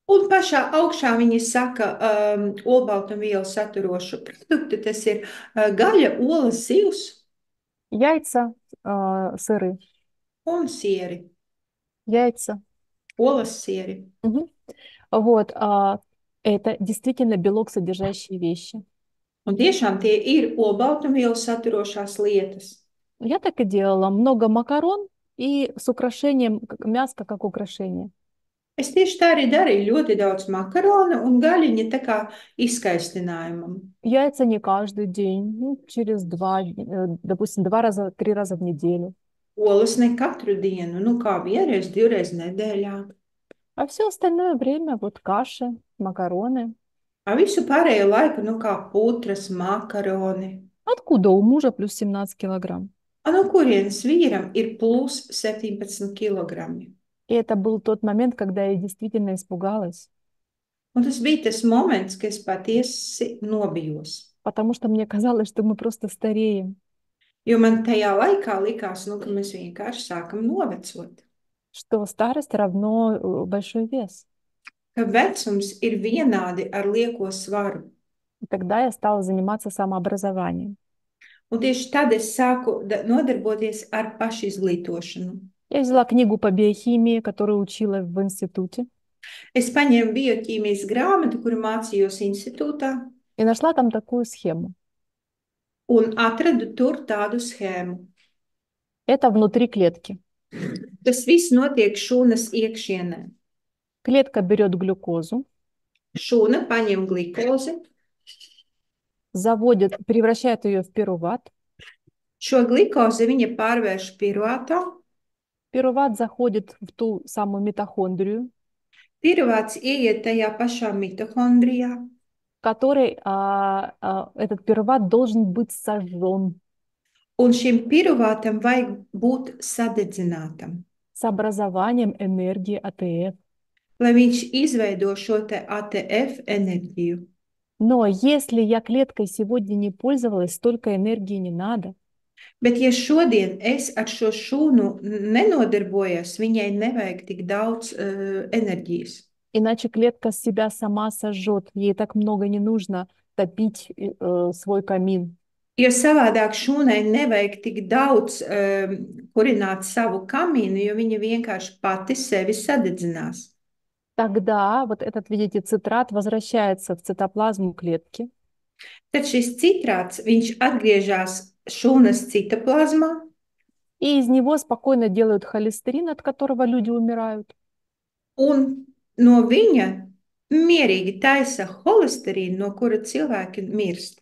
Un pašā augšā viņi saka olbaltumvielu saturošu produktu, tas ir gaļa, olas, zivs Яйца, сыры, un sieri, яйца. olas sieri. Мгм. Вот, это действительно белок, содержащие вещи. Un tiešām tie ir olbaltumvielu saturošās lietas. Я так и делала. Много макарон и с украшением, мясо как украшение. Es tieši tā arī darīju, ļoti daudz makaronu un gaļiņa tā kā izskaistinājumam. Яйца не каждый день, через допустим, 2-3 раза в неделю. Olas ne katru dienu, nu kā vienreiz, divreiz nedēļā. А все остальное время вот каши, макароны. A visu pārējo laiku, nu kā putras, makaroni. Откуда у мужа плюс 17 килограмм? A no kurienes vīram ir plus 17 kilogrami? И это был тот момент, когда я действительно испугалась, Un tas bija tas moments, kad es patiesi nobijos. потому что мне казалось, что мы просто стареем, Jo man tajā laikā likās, nu, ka mēs vienkārši sākam novecot. что старость равно большой вес. Ka vecums ir vienādi ar lieko svaru. И тогда я стала заниматься самообразованием. Un tieši tad es sāku nodarboties ar pašizglītošanu. Я взяла книгу по биохимии, которую учила в институте, Es paņēmu bioķīmijas grāmatu, kuru mācījos institūtā, и нашла там такую схему. un atradu tur tādu schēmu. Это внутри клетки. Tas viss notiek šūnas iekšienē. Клетка берет глюкозу, Šūna paņem glikozi, превращает ее в пируват. šo glikozi viņa pārvērš piruvātā. Пируват заходит в ту самую митохондрию, Piruvāts ieiet tajā pašā mitohondrijā, в которой этот пируват должен быть сожжен un šim piruvātam vajag būt sadedzinātam, с образованием энергии АТФ. lai viņš izveido šo te ATF enerģiju. Но если я клеткой сегодня не пользовалась, столько энергии не надо. Bet, ja šodien es ar šo šūnu nenodarbojos, viņai nevajag tik daudz enerģijas. Иначе клетка себя сама сожжет. Ей так много не нужно топить свой камин. Jo savādāk šūnai nevajag tik daudz kurināt savu kamīnu, jo viņa vienkārši pati sevi sadedzinās. Тогда вот этот, видите, цитрат возвращается в цитоплазму клетки. Tad šis citrāts, viņš atgriežas šūnas citoplazmā, И из него спокойно делают холестерин, от которого люди умирают. un no viņa mierīgi taisa holesterīnu, no kura cilvēki mirst.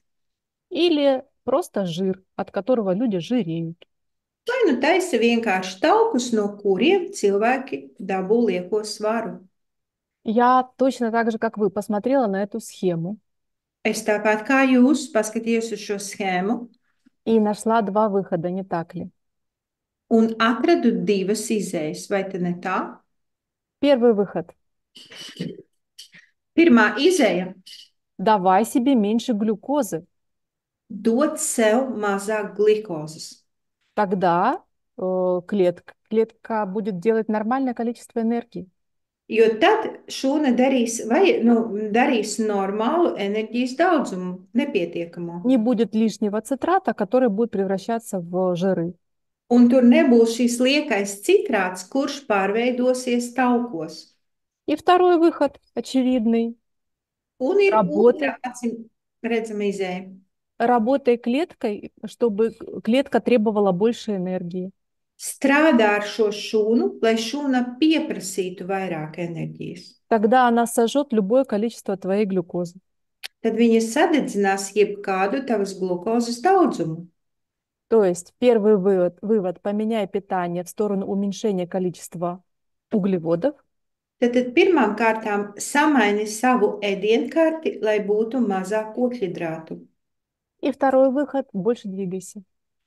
Или просто жир, от которого люди жиреют. Vai nu taisa vienkārši taukus, no kuriem cilvēki dabū lieko svaru. Я точно так же, как вы, посмотрела на эту схему Es tāpat kā jūs paskatījos uz šo schēmu и нашла два выхода, не так ли? un atradu divas izējas, vai te ne tā? Первый выход. Pirmā izēja – давай себе меньше глюкозы. - dot sev mazāk glikozes. Тогда клетка будет делать нормальное количество энергии. Jo tad šūna darīs normālu enerģijas daudzumu, nepietiekamo. Не будет лишнего цитрата, который будет превращаться в жиры. Un tur nebūs šīs liekais citrāts, kurš pārveidosies taukos. И второй выход, очевидный. Un ir Работай, otra acīm redzama izēja. работай клеткой, чтобы клетка требовала больше энергии. Strādā ar šo šūnu, lai šūna pieprasītu vairāk enerģijas. Тогда она сожжет любое количество твоей глюкозы. Tad viņa sadedzinās jebkādu tavas glukozes daudzumu. То есть первый вывод – поменяй питание в сторону уменьшения количества углеводов. Tad pirmām kārtām samaini savu ēdienkarti, lai būtu mazāk ogļhidrātu. И второй выход – больше двигайся.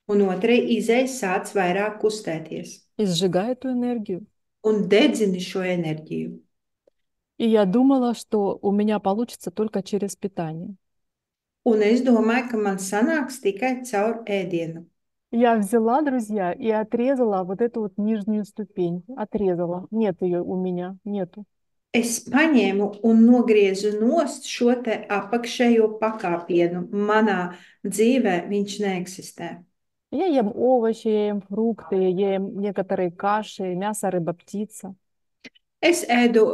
Un otrai izēja sāc vairāk kustēties. И сжигай эту энергию. Un dedzini šo enerģiju. И я думала, что у меня получится только через питание. Un es domāju, ka man sanāks tikai caur ēdienu. Я взяла, друзья, и отрезала вот эту вот нижнюю ступень. Отрезала. Нет ее у меня, нету. Es paņēmu un nogriezu nost šo te apakšējo pakāpienu. Manā dzīvē viņš neeksistē. Я ем овощи, я ем фрукты, я ем некоторые каши, мясо, рыба, птица. Es ēdu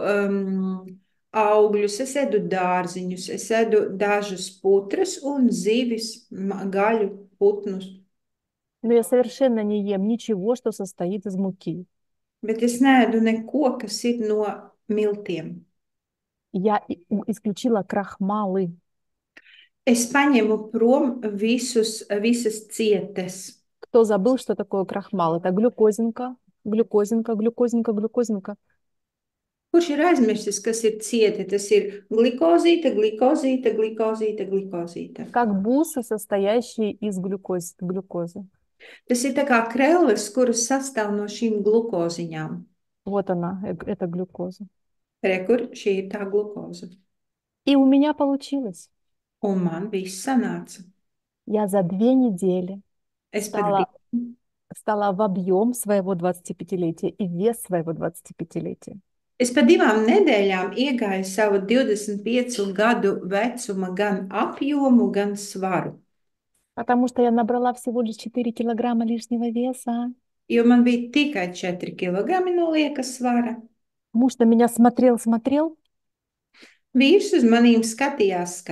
augļus, es ēdu dārziņus, es ēdu dažus putrus un zivis, gaļu, putnus. Но я совершенно не ем ничего, что состоит из муки. Bet es neēdu neko, kas ir no miltiem. Я исключила крахмалы. Es paņemu prom visas cietes. Кто забыл, что такое крахмал? Это глюкозинка, глюкозинка, глюкозинка, глюкозинка. Kurš ir aizmirsis, kas ir cieti? Tas ir glikozīte, glikozīte, glikozīte, glikozīte. Как бусы, состоящие из глюкозы. Tas ir tā kā krelles, kuras sastāv no šīm glukoziņām. Вот она, это глюкоза. Re, kur šī ir tā glukoza. И у меня получилось. Un man viss sanāca. Я за 2 недели Es стала, pat стала в объем своего 25-летия и вес своего 25-летия. Es pa 2 nedēļām iegāju savu 25 gadu vecuma gan apjomu, gan svaru. Потому что я набрала всего лишь 4 килограмма лишнего веса. Jo man bija tikai 4 kilogrami no liekas svara. Муж на меня смотрел. Vīrs uz manīm skatījās.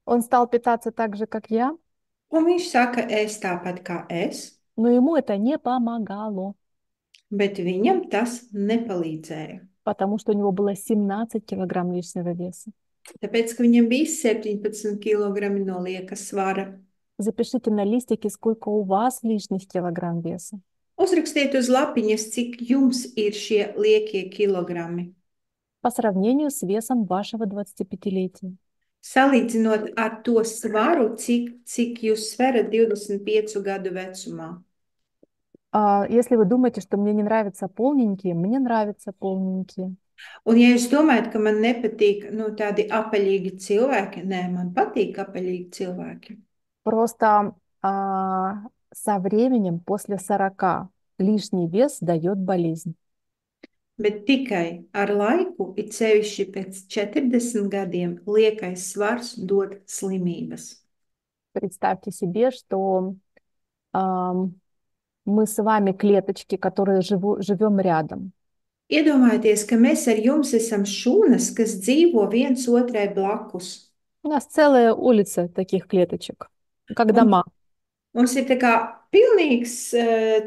Он стал питаться так же, как я, Un viņš saka, ēst tāpat kā es, но ему это не помогало, bet viņam tas nepalīdzēja. потому что у него было 17 килограмм лишнего веса. Tāpēc, ka viņam bija 17 kilogrami no liekas svara. Запишите на листике, сколько у вас лишних килограмм веса. Uzrakstiet uz lapiņas, cik jums ir šie liekie kilogrami. По сравнению с весом вашего 25-летия. Salīdzinot ar to svaru, cik jūs sverat 25 gadu vecumā. Если вы думаете, что мне не нравятся полненькие, мне нравятся полненькие. Un, ja jūs domājat, ka man nepatīk, nu, tādi apaļīgi cilvēki, nē, man patīk apaļīgi cilvēki. Просто со временем, после 40, лишний вес дает болезнь. Bet tikai ar laiku, it sevišķi pēc 40 gadiem, liekais svars dod slimības. Представьте себе, что ам, мы с вами клеточки, которые живем рядом. Iedomājieties, ka mēs ar jums esam šūnas, kas dzīvo viens otrai blakus. У нас целая улица таких клеточек, как Un дома. mums ir tā kā pilnīgs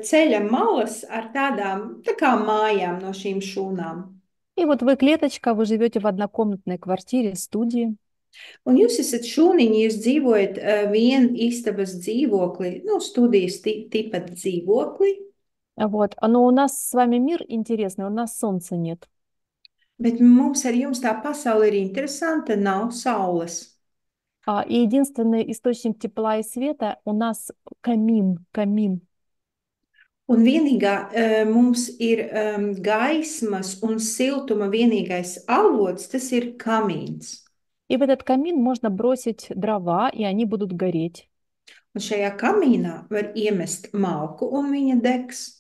ceļa malas ar tādām tā kā mājām no šīm šūnām. И вот вы клеточка, вы живете в однокомнатной квартире, студии. Un jūs esat šūniņi, jūs dzīvojat viena istabas dzīvoklī, nu, studijas tipa dzīvoklī, Вот. Но у нас с вами мир интересный, у нас солнца нет. bet mums ar jums tā pasaule ir interesanta, nav saules. И единственный источник тепла и света у нас камин, камин. Un vienīgā mums ir gaismas un siltuma vienīgais avots, tas ir kamīns. И в этот камин можно бросить дрова, и они будут гореть. Un šajā kamīnā var iemest malku, un viņa degs.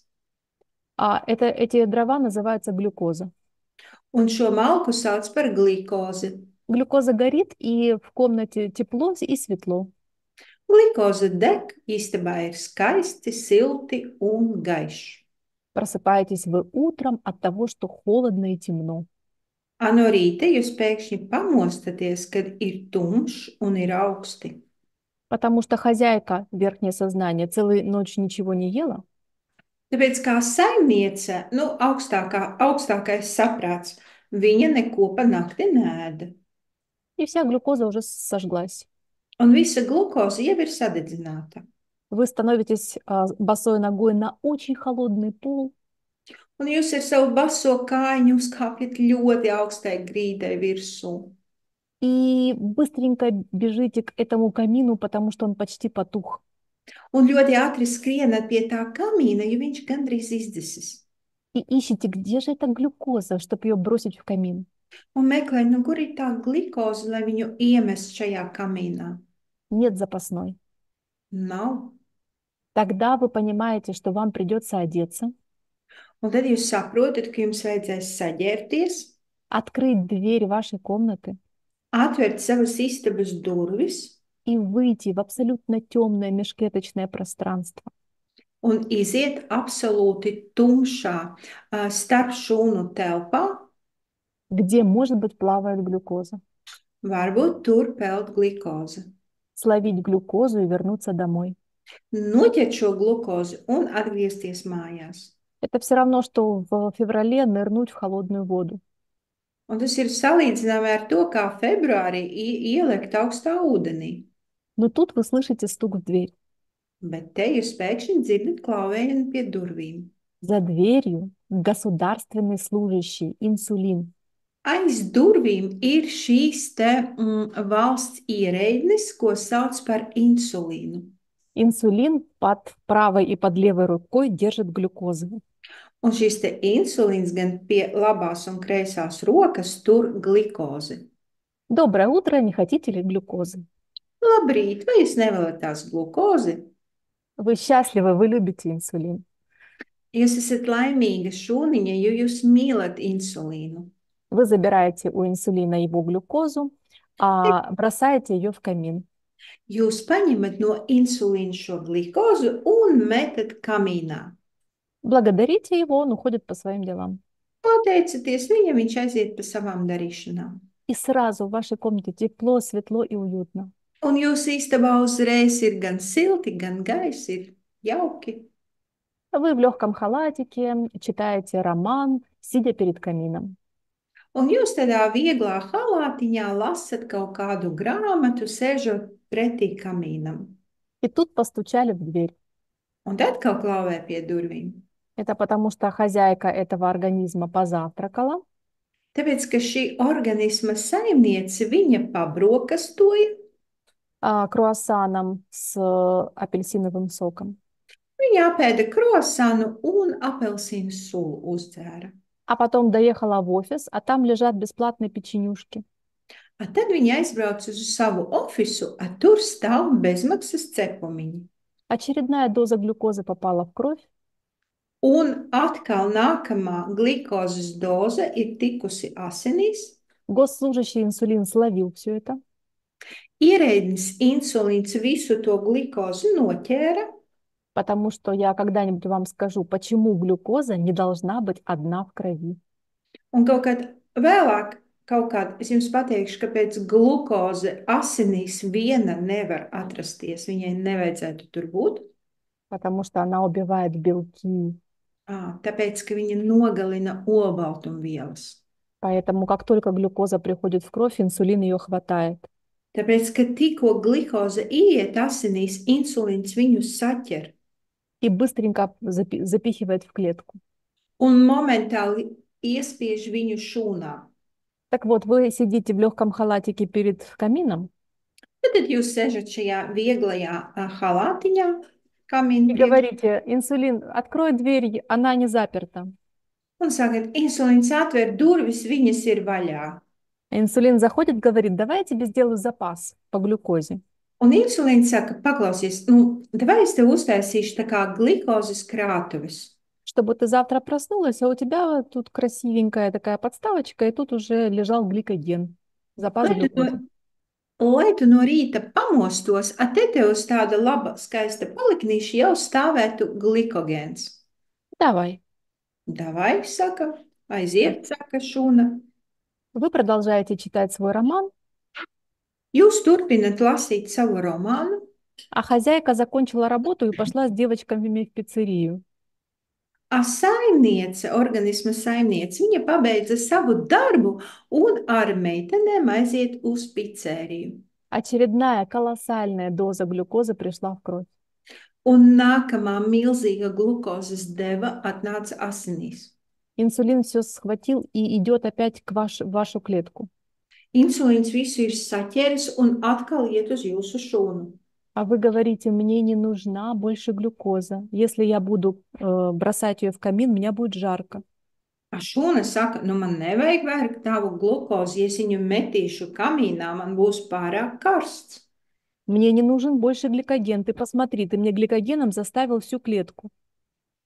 Эти дрова называются глюкоза. Un šo malku sauc par glikozi. Глюкоза горит, и в комнате тепло и светло. Glikoze deg, istabā ir skaisti, silti un gaiši. Просыпаетесь вы утром от того, что холодно и темно. A no rīta jūs pēkšņi pamostaties, kad ir tumšs un ir augsti. Потому что хозяйка, верхнее сознание, целую ночь ничего не ела. Tāpēc kā saimniece, nu, augstākais saprāts, viņa neko pa nakti nēda. И вся глюкоза уже сожглась. Un visa glukoze jau ir sadedzināta. Вы становитесь босой ногой на очень холодный пол. Un jūs ar savu baso kājiņu uzkāpjat ļoti augstai grīdai virsū. И быстренько бежите к этому камину, потому что он почти потух. Un ļoti ātri skrienat pie tā kamīna, jo viņš gandrīz izdesis. И ищете, где же эта глюкоза, чтобы ее бросить в камин. Un meklējat, nu, kur ir tā glikoze, lai viņu iemest šajā kamīnā. Нет запасной. Nav. Тогда вы понимаете, что вам придется одеться, Un tad jūs saprotat, ka jums vajadzēs saģērbties, открыть дверь вашей комнаты atvērt savas istabas durvis и выйти в абсолютно темное межклеточное пространство. un iziet absolūti tumšā starp šūnu telpā. Где, может быть, плавает глюкоза. Varbūt tur peld glikoze. Словить глюкозу и вернуться домой. Noķert šo glukozi un atgriezties mājās. Это все равно, что в феврале нырнуть в холодную воду. Un tas ir salīdzināms ar to, kā februārī ielikt augstā ūdenī. Но тут вы слышите стук в дверь. Bet te jūs pēkšņi dzirdat klauvējumu pie durvīm. За дверью государственный служащий, инсулин. Aiz durvīm ir šīs te valsts ierēdnis, ko sauc par insulīnu. Инсулин под правой и под левой рукой держит глюкозу. Un šis te insulīns gan pie labās un kreisās rokas tur glikozi. Доброе утро, не хотите ли глюкозы? Labrīt, vai jūs nevēlaties glukozi? Вы счастливы, вы любите инсулин. Jūs esat laimīga šūniņa, jo jūs mīlat insulīnu. Вы забираете у инсулина его глюкозу, а бросаете ее в камин. Jūs paņemat no insulīna šo glikozu un metat kamīnā. Благодарите его, он уходит по своим делам. Pateicaties viņam, viņš aiziet pa savām darīšanām. И сразу в вашей комнате тепло, светло и уютно. Un jūsu istabā uzreiz ir gan silti, gan gaiss, ir jauki. Вы в легком халатике читаете роман, сидя перед камином. Un jūs tādā vieglā halātiņā lasat kaut kādu grāmatu, sēžot pretī kamīnam. И тут постучали в дверь. Un tad kaut klauvē pie durvīm. Это потому, что хозяйка этого организма позавтракала. Tāpēc, ka šī organisma saimniece, viņa pabrokastoja, круассаном с апельсиновым соком. viņa apēda krosanu un apelsīnu sulu uzdzēra. А потом доехала в офис, а там лежат бесплатные печенюшки. Tad viņa aizbrauc uz savu ofisu, tur stāv bezmaksas cepumiņi. Очередная доза глюкозы попала в кровь. Un atkal nākamā glikozes doze ir tikusi asinīs. Госслужащий инсулин словил все это. Ierēdnis insulīns visu to glikozi noķēra. Потому что я когда-нибудь вам скажу, почему глюкоза не должна быть одна в крови. Un kaut kad vēlāk, es jums pateikšu, kāpēc glukoze asinīs viena nevar atrasties. Viņai nevajadzētu tur būt. Потому что она убивает белки. Tāpēc, ka viņa nogalina olbaltumvielas. Поэтому как только глюкоза приходит в кровь, инсулин ее хватает. Tāpēc, ka tikko glikoze ieiet asinīs, insulīns viņu saķer И быстренько запихивает в клетку. un momentāli iespiež viņu šūnā. Так вот, вы сидите в легком халатике перед камином Tad jūs sežat šajā vieglajā halātiņā, и kamīna priekšā, говорите, инсулин, открой дверь, она не заперта. un sakat, insulīns atver durvis, viņas ir vaļā. Инсулин заходит, говорит, давай я тебе сделаю запас по глюкозе. Un insulīns saka, paklausies, vai es tev uztaisīšu tā kā glikozes krātuves, Чтобы ты завтра проснулась, а у тебя тут красивенькая такая подставочка, и тут уже лежал гликоген, запас lai tu no, глюкозы. lai tu no rīta pamostos, a te tev uz tāda laba, skaista paliknīša jau stāvētu glikogēns. Давай. Davai, saka, aiziet, saka šūna. Вы продолжаете читать свой роман, Jūs turpinat lasīt savu romānu, а хозяйка закончила работу и пошла с девочками в пиццерию. a saimniece, organisma saimniece, viņa pabeidza savu darbu un ar meitenēm aiziet uz picēriju. Очередная колоссальная доза глюкозы пришла в кровь. Un nākamā milzīga glukozes deva atnāca asinīs. Инсулин все схватил и идет опять в вашу клетку. Insulīns visu ir saķēris un atkal iet uz jūsu šūnu. А вы говорите, мне не нужна больше глюкоза. Если я буду бросать ее в камин, меня будет жарко. A šūna saka, man nevajag vairāk tavu glukozi, ja es viņu metīšu kamīnā, man būs pārāk karsts. Мне не нужен больше гликоген. Ты посмотри, ты мне гликогеном заставил всю клетку.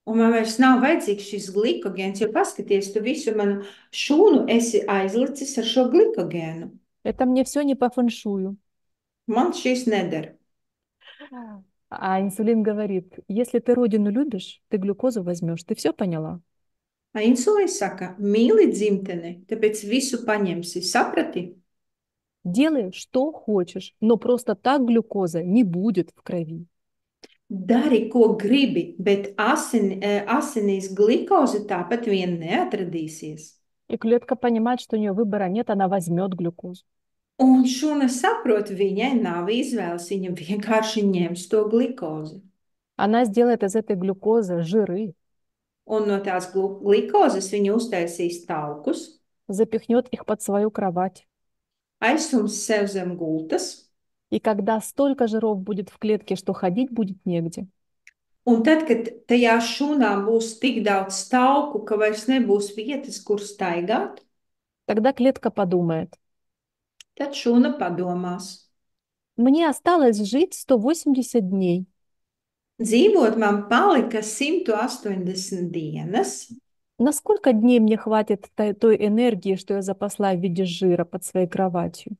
Un man vairs nav vajadzīgs šis glikogēns, jo paskaties, tu visu manu šūnu esi aizlicis ar šo glikogēnu. Это мне все не по фэншую. Man šis neder. А инсулин говорит, если ты родину любишь, ты глюкозу возьмешь. Ты все поняла? A insulīns saka, mīli dzimteni, tāpēc visu paņemsi. Saprati? Делай, что хочешь, но просто так глюкоза не будет в крови. Dari, ko gribi, bet asinīs glikoze tāpat vien neatradīsies. И клетка понимает, что у нее выбора нет, она возьмет глюкозу. Un šūna saprot, viņai nav izvēles, viņa vienkārši ņems to glikozi. Она сделает из этой глюкозы жиры, Un no tās glikozes viņa uztaisīs taukus, запихнет их под свою кровать. aizsums sev zem gultas, И когда столько жиров будет в клетке, что ходить будет негде, un tad, kad tajā šūnā būs tik daudz tauku, ka vairs nebūs vietas, kur staigāt, тогда клетка подумает, tad šūna padomās. мне осталось жить 180 дней. Dzīvot man palika 180 dienas. На сколько дней мне хватит той энергии, что я запасла в виде жира под своей кроватью?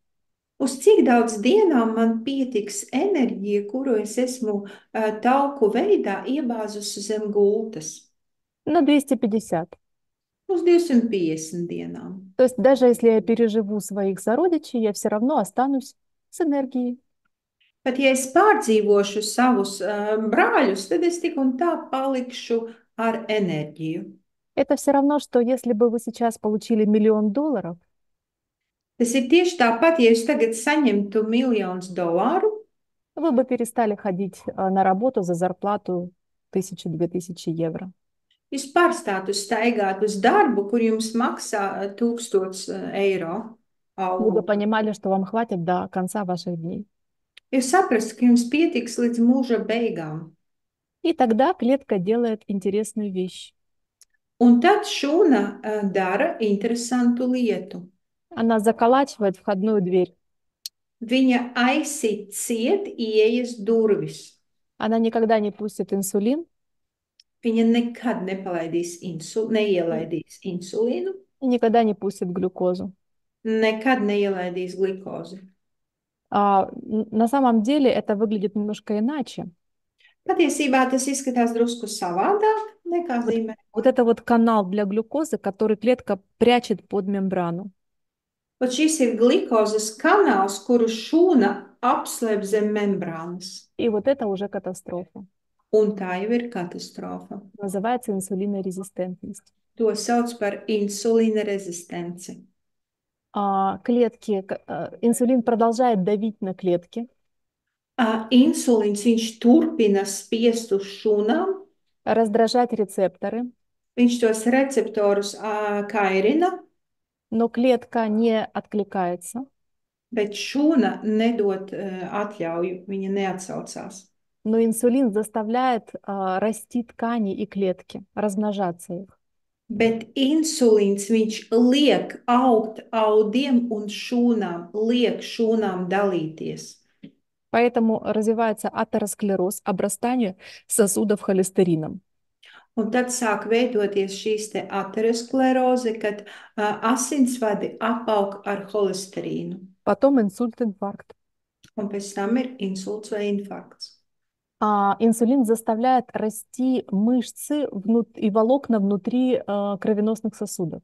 Uz cik daudz dienām man pietiks enerģija, kuru es esmu tauku veidā iebāzusi zem gultas? На 250. Uz 250 dienām. То есть даже если я переживу своих сородичей, я все равно останусь с энергией. Pat ja es pārdzīvošu savus brāļus, tad es tik un tā palikšu ar enerģiju. Это все равно, что если бы вы сейчас получили $1 000 000, Tas ir tieši tāpat, ja jūs tagad saņemtu $1 000 000, вы бы перестали ходить на работу за зарплату 1000-2000 евро. jūs pārstātu staigāt uz darbu, kur jums maksā 1000 eiro Вы бы algu. понимали, что вам хватит до конца ваших дней. Jūs saprastu, ka jums pietiks līdz mūža beigām. И тогда клетка делает интересную вещь. Un tad šūna dara interesantu lietu. Она заколачивает входную дверь. Viņa aizsit ciet ieejas durvis. Она никогда не пустит инсулин Viņa nekad neielaidīs insulīnu, и никогда не пустит глюкозу. nekad neielaidīs glikozi. На самом деле это выглядит немножко иначе. Patiesībā tas izskatās drusku savādāk nekā Вот, zīmē. вот это вот канал для глюкозы, который клетка прячет под мембрану. Un šis ir glikozes kanāls, kuru šūna apslēp zem membrānas. И вот это уже катастрофа. Un tā jau ir katastrofa. Называется инсулинорезистентность. To sauc par insulīna rezistenci. Инсулин продолжает давить на клетки, Insulīns viņš turpina spiest uz šūnām, раздражать рецепторы, viņš tos receptorus kairina, но клетка не откликается. bet šūna nedod atļauju, viņa neatsaucās. Но инсулин заставляет расти ткани и клетки, размножаться их. Bet insulīns viņš liek augt audiem un šūnām, liek šūnām dalīties. Поэтому развивается атеросклероз, обрастание сосудов холестерином. Un tad sāk veidoties šīs te ateroskleroze, kad asinsvadi apaug ar holesterīnu. Потом инсульт, инфаркт. Un pēc tam ir insults vai infarkts. Инсулин заставляет расти мышцы и волокна внутри кровеносных сосудов.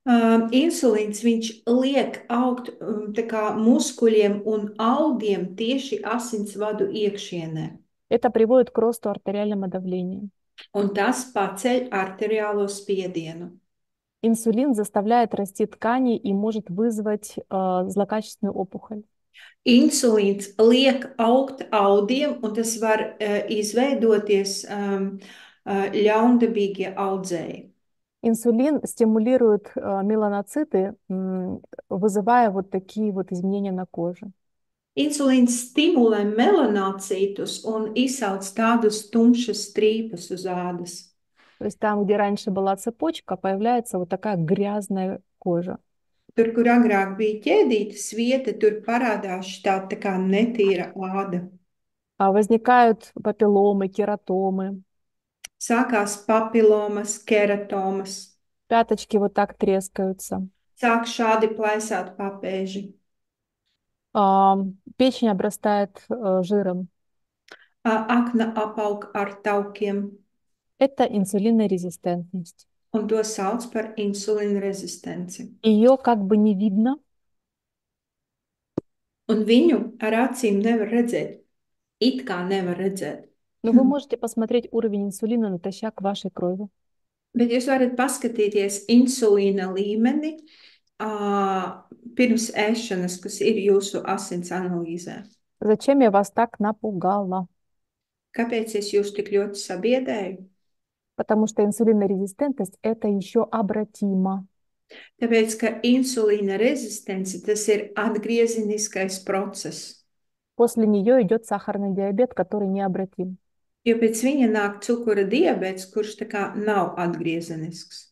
Insulīns viņš liek augt tā kā muskuļiem un audiem tieši asinsvadu iekšienē. Это приводит к росту артериального давления. Un tas paceļ arteriālo spiedienu. Инсулин заставляет расти ткани и может вызвать злокачественную опухоль. Insulīns liek augt audiem, un tas var izveidoties ļaundabīgie audzēji. Инсулин стимулирует меланоциты, вызывая вот такие вот изменения на коже. Insulīns stimulē melanocītus un izsauc tādus tumšas strīpus uz ādas. То есть там, где раньше была цепочка, появляется вот такая грязная кожа. Tur, kur agrāk bija ķēdītas vieta, tur parādās tā kā netīra āda. Возникают папилломы, кератомы. Sākās papilomas, keratomas. Пяточки вот так трескаются. Sāk šādi plēsāt papēži. Печень обрастает жиром. Akna apaug ar taukiem. Это инсулинорезистентность. Un to sauc par insulīna rezistenci. Ее как бы не видно. Un viņu ar acīm nevar redzēt. It kā nevar redzēt. Но вы можете посмотреть уровень инсулина натощак вашей крови. Bet jūs varat paskatīties insulīna līmeni pirms ēšanas, kas ir jūsu asins analīzē. Зачем я вас так напугала? Kāpēc es jūs tik ļoti sabiedēju? Потому что инсулинорезистентность это еще обратимо. Tāpēc, ka insulīna rezistence, tas ir atgriezeniskais process. После нее идет сахарный диабет, который необратим. Jo pēc viņa nāk cukura diabets, kurš tā kā nav atgriezenisks.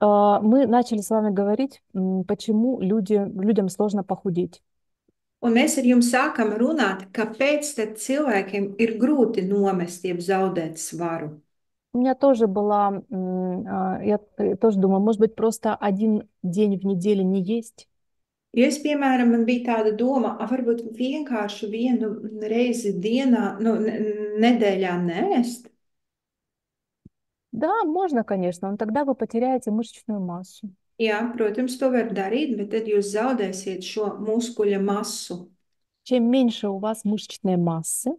Мы начали с вами говорить, почему людям сложно похудеть. Un mēs ar jums sākam runāt, kāpēc tad cilvēkiem ir grūti nomest, jeb zaudēt svaru. У меня тоже была, я тоже думаю, может быть, просто один день в неделю не есть. Jo es, piemēram, man bija tāda doma, varbūt vienkārši vienu reizi dienā, nedēļā neēst. Да, можно, конечно, но тогда вы потеряете мышечную массу. Jā, protams, to var darīt, bet tad jūs zaudēsiet šo muskuļa masu. Чем меньше у вас мышечной массы,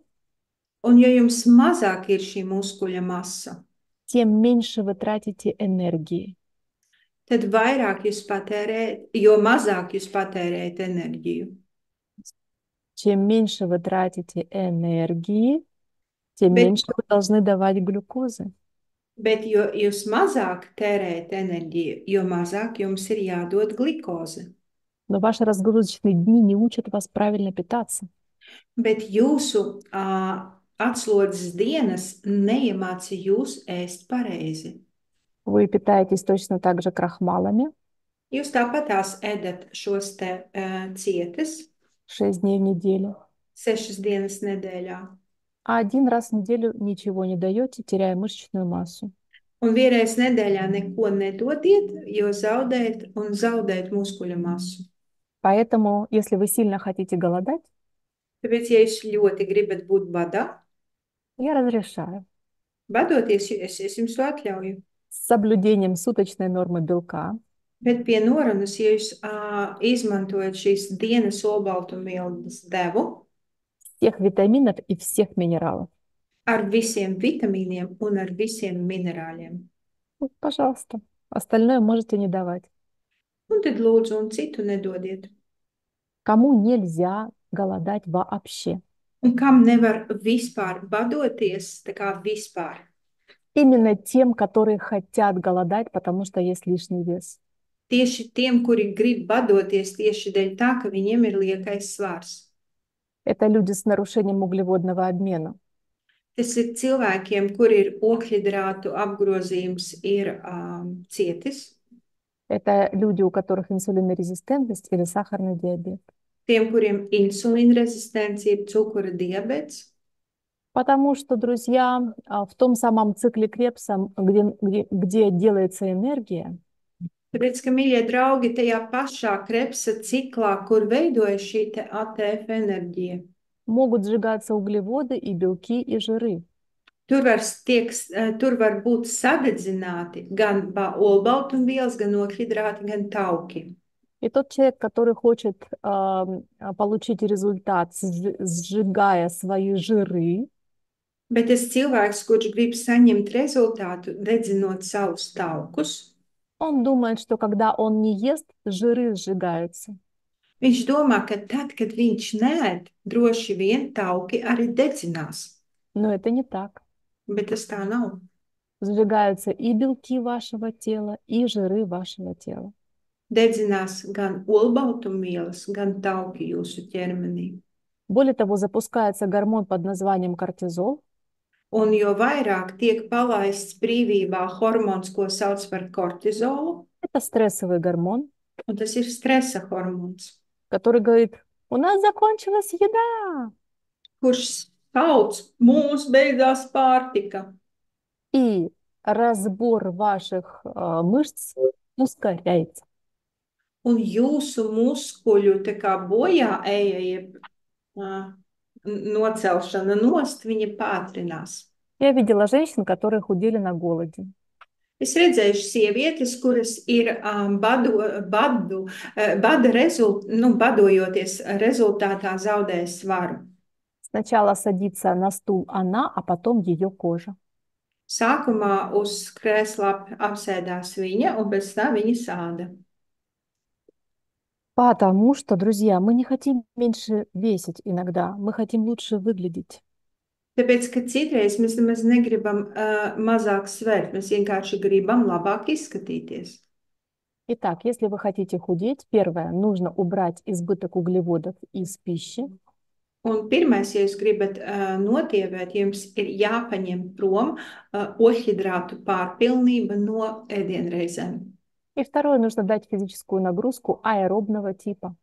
Un ja jums mazāk ir šī muskuļa masa, тем меньше вы тратите энергии. tad vairāk jūs patērējat, jo mazāk jūs patērējat enerģiju. Чем меньше вы тратите энергии, тем Bet, меньше вы должны давать глюкозы. bet jo jūs mazāk tērējat enerģiju, jo mazāk jums ir jādod glikoze. Но ваши разгрузочные дни не учат вас правильно питаться. Bet jūsu atslodzes dienas neiemāca jūs ēst pareizi. Вы питаетесь точно так же крахмалами Jūs tāpatās ēdat šos te cietas 6 дней в неделю, 6 dienas nedēļā. а 1 раз в неделю ничего не даете, теряя мышечную массу. Un vienreiz nedēļā neko nedodiet, jo zaudējat muskuļu masu. Поэтому, если вы сильно хотите голодать, Tāpēc, ja jūs ļoti gribat būt badā, я разрешаю badoties, es jums to atļauju. с соблюдением суточной нормы белка, Bet pie norunas, ja jūs izmantojat šīs dienas olbaltumvielas devu всех витаминов и всех минералов. ar visiem vitamīniem un ar visiem minerāļiem. Ну, пожалуйста, остальное можете не давать. Un tad lūdzu, un citu nedodiet. Кому нельзя голодать вообще? Un kam nevar vispār badoties, tā kā vispār? Именно тем, которые хотят голодать, потому что есть лишний вес. Tieši tiem, kuri grib badoties tieši dēļ tā, ka viņiem ir liekais svars. Это люди с нарушением углеводного обмена. Tas ir cilvēkiem, kuri ir ogļhidrātu apgrozījums ir cietis. Это люди, у которых инсулинорезистентность или сахарный диабет. Tiem, kuriem insulīna rezistence, jeb cukura diabets. Потому что, друзья, в том самом цикле Крепса, где делается энергия, Tāpēc, ka, mīļie draugi, tajā pašā Krepsa ciklā, kur veidojas šī te ATF enerģija, могут сжигаться углеводы и белки и жиры. tur var būt sadedzināti gan olbaltumvielas, gan ogļhidrāti, gan tauki. И тот человек, который хочет получить результат, сжигая свои жиры, Bet tas cilvēks, kurš grib saņemt rezultātu, dedzinot savus taukus, он думает, что когда он не ест, жиры сжигаются. viņš domā, ka tad, kad viņš neēd, droši vien tauki arī dedzinās. Но это не так. Bet tas tā nav. Сжигаются и белки вашего тела, и жиры вашего тела. Dedzinās gan olbaltumvielas, gan tauki jūsu ķermenī. Более того, запускается гормон под названием кортизол. Un jo vairāk tiek palaists brīvībā hormons, ko sauc par kortizolu, Это стрессовый гормон, un tas ir stresa hormons, который говорит, у нас закончилась еда. kurš sauc, mums beidzās pārtika. И разбор ваших мышц ускоряется. Un jūsu muskuļu tā kā bojā eja, jeb nocelšana nost, viņa pātrinās. Я видела женщин, которые худели на голоде. Es redzēju sievietes, kuras ir badojoties rezultātā zaudēja svaru. Сначала садится на стул она, а потом ее кожа. Sākumā uz krēsla apsēdās viņa, un pēc tam viņas āda. Потому что, друзья, мы не хотим меньше весить иногда, мы хотим лучше выглядеть. Tāpēc, ka citreiz mēs nemaz negribam mazāk svērt, mēs vienkārši gribam labāk izskatīties. Итак, если вы хотите худеть, первое, нужно убрать избыток углеводов из пищи. Un pirmais, ja jūs gribat notievēt, jums ir jāpaņem prom ogļhidrātu pārpilnība no ēdienreizēm. И второе, нужно дать физическую нагрузку аэробного типа.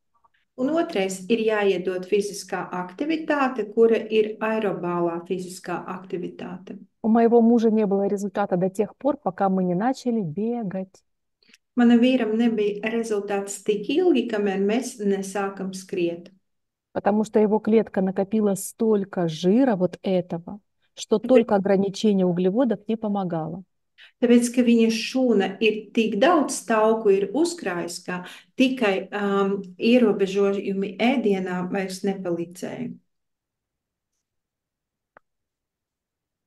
Un otrais ir jāiedod fiziskā aktivitāte, kura ir aerobālā fiziskā aktivitāte. У моего мужа не было результата до тех пор, пока мы не начали бегать. Mana vīram nebija rezultāts tik ilgi, kamēr mēs nesākam skriet. Потому что его клетка накопила столько жира вот этого, что только ограничение углеводов не помогало. Tāpēc, ka viņa šūna ir tik daudz tauku ir uzkrājis, ka tikai ierobežojumi ēdienā vairs nepalīdzēja.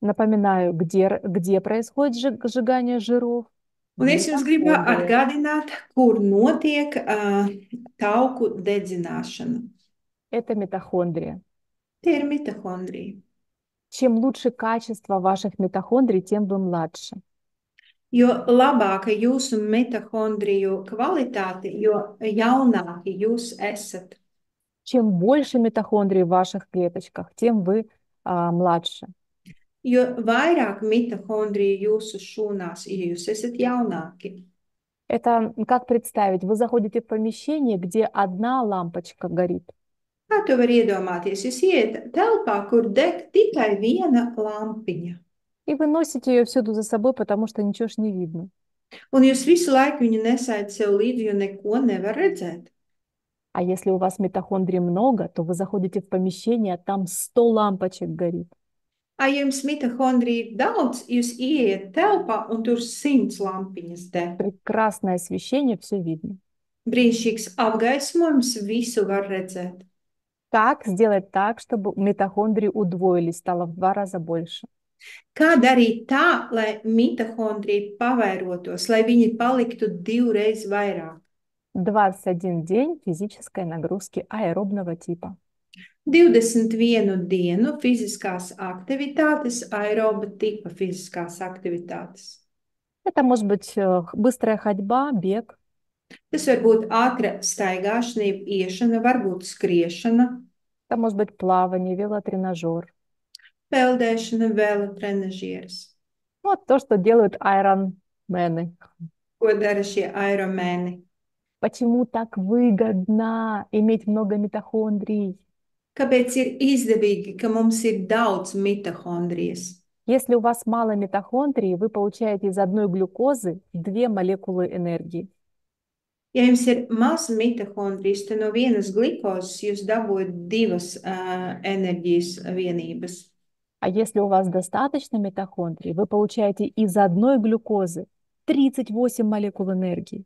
Напоминаю, где происходит сжигание жиров. Un es jums gribu atgādināt, kur notiek tauku dedzināšana. Это митохондрия. Tie ir mitohondrija. Чем лучше качество ваших митохондрий, тем вы младше. Jo labāka jūsu mitohondriju kvalitāte, jo jaunāki jūs esat. Чем больше митохондрий в ваших клеточках, тем вы младше. jo vairāk mitohondriju jūsu šūnās, ja jūs esat jaunāki. Это как представить? Вы заходите в помещение, где одна лампочка горит. Kā tu vari iedomāties? Jūs iet telpā, kur deg tikai viena lampiņa, И вы носите ее всюду за собой, потому что ничего ж не видно. un jūs visu laiku viņu nesat sev līdzi, jo neko nevar redzēt. А если у вас митохондрий много, то вы заходите в помещение, а там 100 лампочек горит. Ja jums mitohondriju ir daudz, jūs ieiet telpā un tur 100 lampiņas deg. Прекрасное освещение, все видно. Brīnišķīgs apgaismojums, visu var redzēt. Как сделать так, чтобы митохондрии удвоились, стало в 2 раза больше? Kā darīt tā, lai mitohondrija pavairotos, lai viņi paliktu 2 reizes vairāk? 21 день физической нагрузки аэробного типа. 21 dienu fiziskās aktivitātes, aeroba tipa fiziskās aktivitātes. Это может быть быстрая ходьба, бег, Tas var būt ātra staigāšana, jeb iešana, varbūt skriešana, это может быть плавание, велотренажер. peldēšana, velotrenažieris. Вот то, что делают айронмены. Ko dara šie aeromēni? Почему так выгодно иметь много митохондрий? Kāpēc ir izdevīgi, ka mums ir daudz mitohondrijas? Если у вас мало митохондрий, вы получаете из одной глюкозы 2 молекулы энергии. Ja jums ir maz mitohondrijas, tad no vienas glikozes jūs dabūjat 2 enerģijas vienības. А если у вас достаточно митохондрий, вы получаете из одной глюкозы 38 молекул энергии.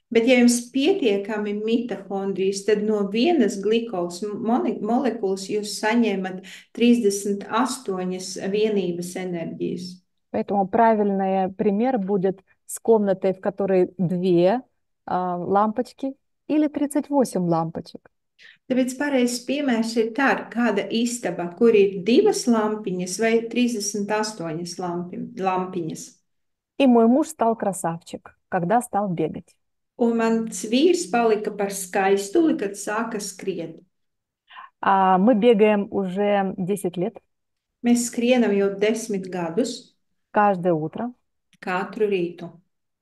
Bet, ja jums pietiekami mitohondrijas, tad no vienas glikolas molekulas jūs saņemat 38 vienības enerģijas. Поэтому правильный пример будет с комнатой, в которой 2 лампочки или 38 лампочек. Tāpēc pareizs piemērs ir kāda istaba, kur ir 2 lampiņas vai 38 lampiņas. И мой муж стал красавчик, когда стал бегать. Un mans vīrs palika par skaistuli, kad sāka skriet. Мы бегаем уже 10 лет, Mēs skrienam jau 10 gadus, каждое утро. katru rītu.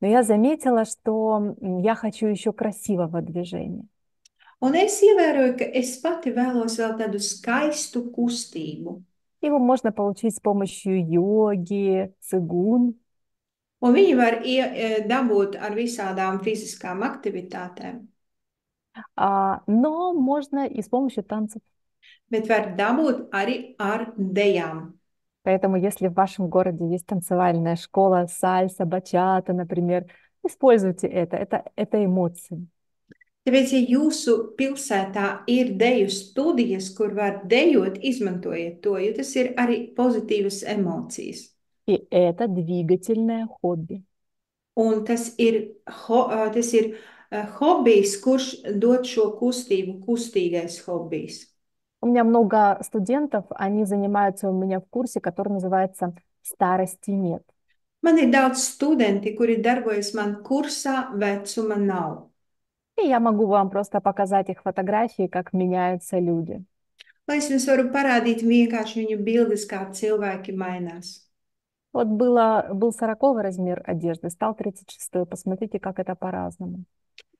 Но я заметила, что я хочу еще красивого движения. Un es ievēroju, ka es pati vēlos vēl tādu skaistu kustību. Его можно получить с помощью йоги, цигун. Un viņi var dabūt ar visādām fiziskām aktivitātēm, Но можно и с помощью танцев. bet var dabūt arī ar dejām. Поэтому, если в вашем городе есть танцевальная школа, сальса, бачата, например, используйте это. Это эмоции. Tāpēc, ja jūsu pilsētā ir deju studijas, kur var dejot, izmantojiet to, jo tas ir arī pozitīvas emocijas. И это двигательное хобби. Un tas ir hobijs, kurš dod šo kustību, kustīgais hobijs. У меня много студентов, они занимаются у меня в курсе, который называется «Старости нет». Man ir daudz studenti, kuri darbojas man kursā, vecuma nav. И я могу вам просто показать их фотографии, как меняются люди. Lai es jums varu parādīt vienkārši viņu bildes, kā cilvēki mainās. Вот был 40 размер одежды, стал 36. Посмотрите, как это по-разному.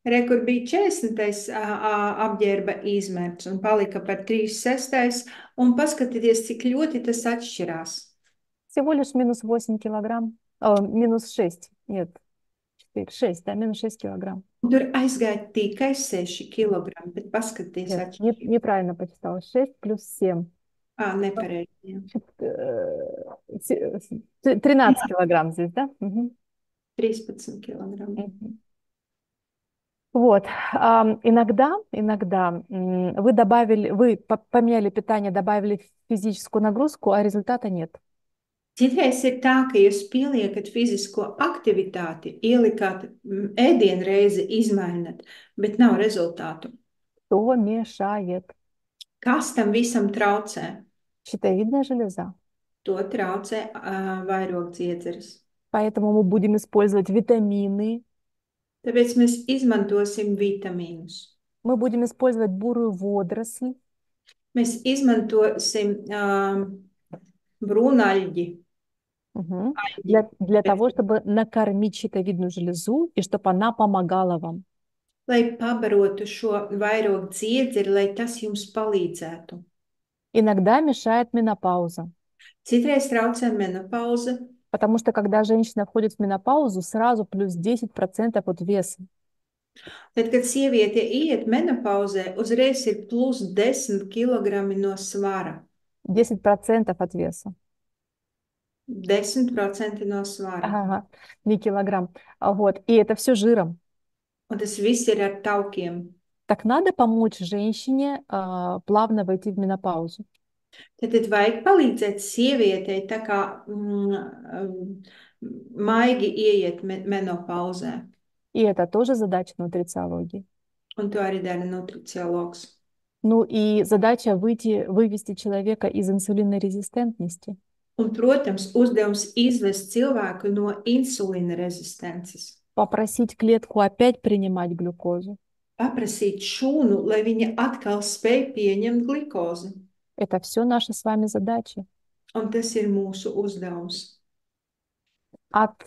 Re, kur bija 40. apģērba izmērs un palika par 36. Un paskatieties, cik ļoti tas atšķirās. Всего лишь минус 8 килограмм, минус 6, нет, 4, 6, да, минус 6 килограмм. Tur aizgāja tikai 6 kilogrami, bet paskatieties Нет, atšķirību. неправильно посчитала, 6 плюс 7. Nepareizi. 13 килограмм здесь, да? Угу. 13 kilogrami. Вот, иногда вы поменяли питание, добавили физическую нагрузку, а результата нет. Citreiz ir tā, ka jūs pieliekat fizisko aktivitāti, ielikāt ēdienreizi, izmainat, bet nav rezultātu. Что мешает? Kas tam visam traucē? Щитовидная железа. To traucē vairogdziedzeres. Поэтому мы будем использовать витамины. Tāpēc mēs izmantosim vitamīnus. Мы будем использовать бурую водоросль. Mēs izmantosim brūnaļģi. Мгм. Для того, чтобы накормить щитовидную железу и чтобы она помогала вам. Lai pabarotu šo vairogu dziedzeri, lai tas jums palīdzētu. Иногда мешает менопауза, Citreiz traucē menopauze, потому что когда женщина входит в менопаузу, сразу плюс 10% от веса. tad, kad sieviete iet menopauzē, uzreiz ir plus 10 kg no svara. 10% от веса. 10% no svara. Ага, не килограмм. Вот. И это все жиром. Un tas viss ir ar taukiem. Так надо помочь женщине плавно войти в менопаузу. Tad vajag palīdzēt sievietei tā kā maigi ieiet menopauzē. И это тоже задача нутрициологии. Un to arī dara nutriciologs. Ну и задача вывести человека из инсулинорезистентности. Un, protams, uzdevums izvest cilvēku no insulīna rezistences. Попросить клетку опять принимать глюкозу. Paprasīt šūnu, lai viņa atkal spēj pieņemt glikozi. Это все наши с вами задачи. Un tas ir mūsu uzdevums. От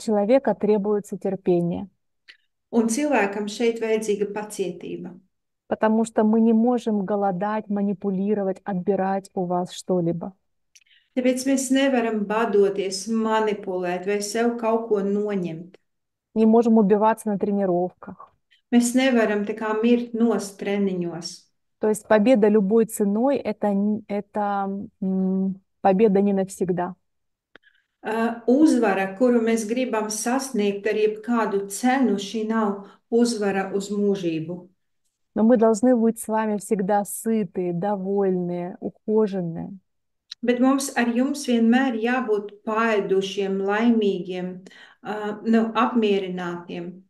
человека требуется терпение, Un cilvēkam šeit vajadzīga pacietība. потому что мы не можем голодать, манипулировать, отбирать у вас что-либо. Tāpēc mēs nevaram badoties, manipulēt vai sev kaut ko noņemt. Не можем убиваться на тренировках. Mēs nevaram tā kā mirt nost treniņos. То есть победа любой ценой это победа не навсегда. Uzvara, kuru mēs gribam sasniegt ar jebkādu cenu, šī nav uzvara uz mūžību. Но мы должны быть с вами всегда сытые, довольные, ухоженные. Bet mums ar jums vienmēr jābūt paēdušiem, laimīgiem, apmierinātiem.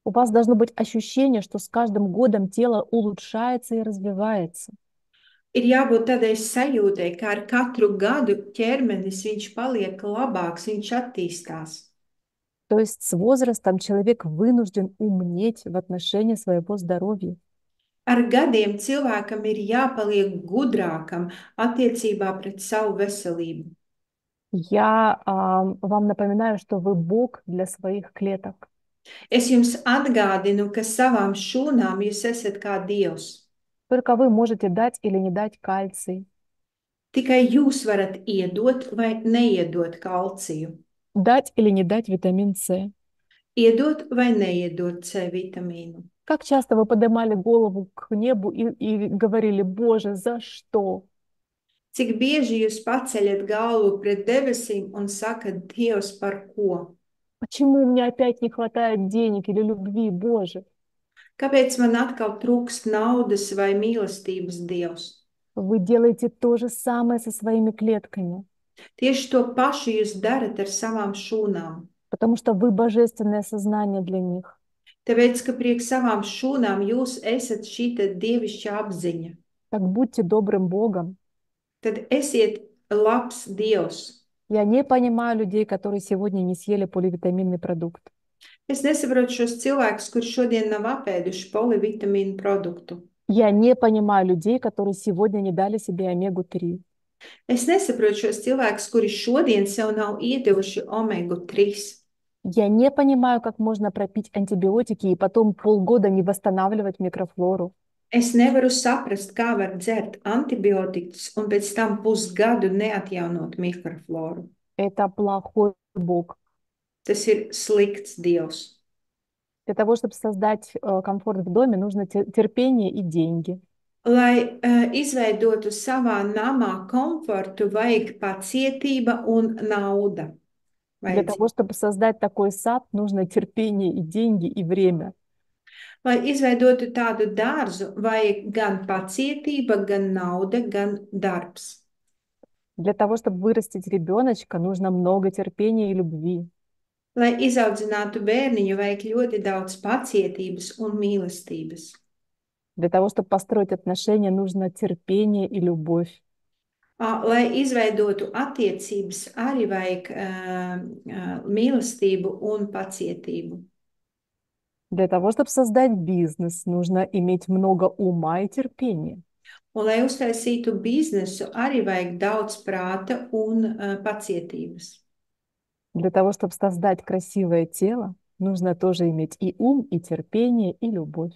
У вас должно быть ощущение, что с каждым годом тело улучшается и развивается. Ir jābūt tādai sajūtai, ka ar katru gadu ķermenis viņš paliek labāks, viņš attīstās. То есть с возрастом человек вынужден умнеть в отношении своего здоровья. Ar gadiem cilvēkam ir jāpaliek gudrākam attiecībā pret savu veselību. Я вам напоминаю, что вы Бог для своих клеток. Es jums atgādinu, ka savām šūnām jūs esat kā Dievs. Только вы можете дать или не дать кальций, Tikai jūs varat iedot vai neiedot kalciju, дать или не дать витамин С. iedot vai neiedot C vitamīnu. Как часто вы поднимали голову к небу и говорили: Боже, за что? Cik bieži jūs paceļat galvu pret debesīm un sakat, Dievs, par ko? Почему мне опять не хватает денег или любви, Боже? Kāpēc man atkal trūkst naudas vai mīlestības, Dievs? Вы делаете то же самое со своими клетками, Tieši to pašu jūs darat ar savām šūnām. потому что вы божественное сознание для них. Tāpēc, ka priekš savām šūnām jūs esat šī dievišķa apziņa. Так будьте добрым Богом. Tad esiet labs Dievs. Я не понимаю людей, которые сегодня не съели поливитаминный продукт. Es nesaprotu šos cilvēkus, kurš šodien nav apēduši polivitamīnu produktu. Я не понимаю людей, которые сегодня не дали себе омегу-3. Es nesaprotu šos cilvēkus, kuri šodien sev nav iedevuši omegu-3. Я не понимаю, как можно пропить антибиотики и потом полгода не восстанавливать микрофлору. Es nevaru saprast, kā var dzert antibiotikas un pēc tam pusgadu neatjaunot mikrofloru. Это плохой Бог. Tas ir slikts Dievs. Для того, чтобы создать комфорт в доме, нужно терпение и деньги. Lai izveidotu savā namā komfortu, vajag pacietība un nauda. Для того, чтобы создать такой сад, нужно терпение и деньги и время. Lai izveidotu tādu dārzu, vajag gan pacietība, gan nauda, gan darbs. Для того, чтобы вырастить ребеночка, нужно много терпения и любви. Lai izaudzinātu bērniņu, vajag ļoti daudz pacietības un mīlestības. Для того, чтобы построить отношения, нужно терпение и любовь. Lai izveidotu attiecības, arī vajag mīlestību un pacietību. Для того, чтобы создать бизнес, нужно иметь много ума и терпения. Un, lai uztaisītu biznesu, arī vajag daudz prāta un pacietības. Для того, чтобы создать красивое тело, нужно тоже иметь и ум, и терпение, и любовь.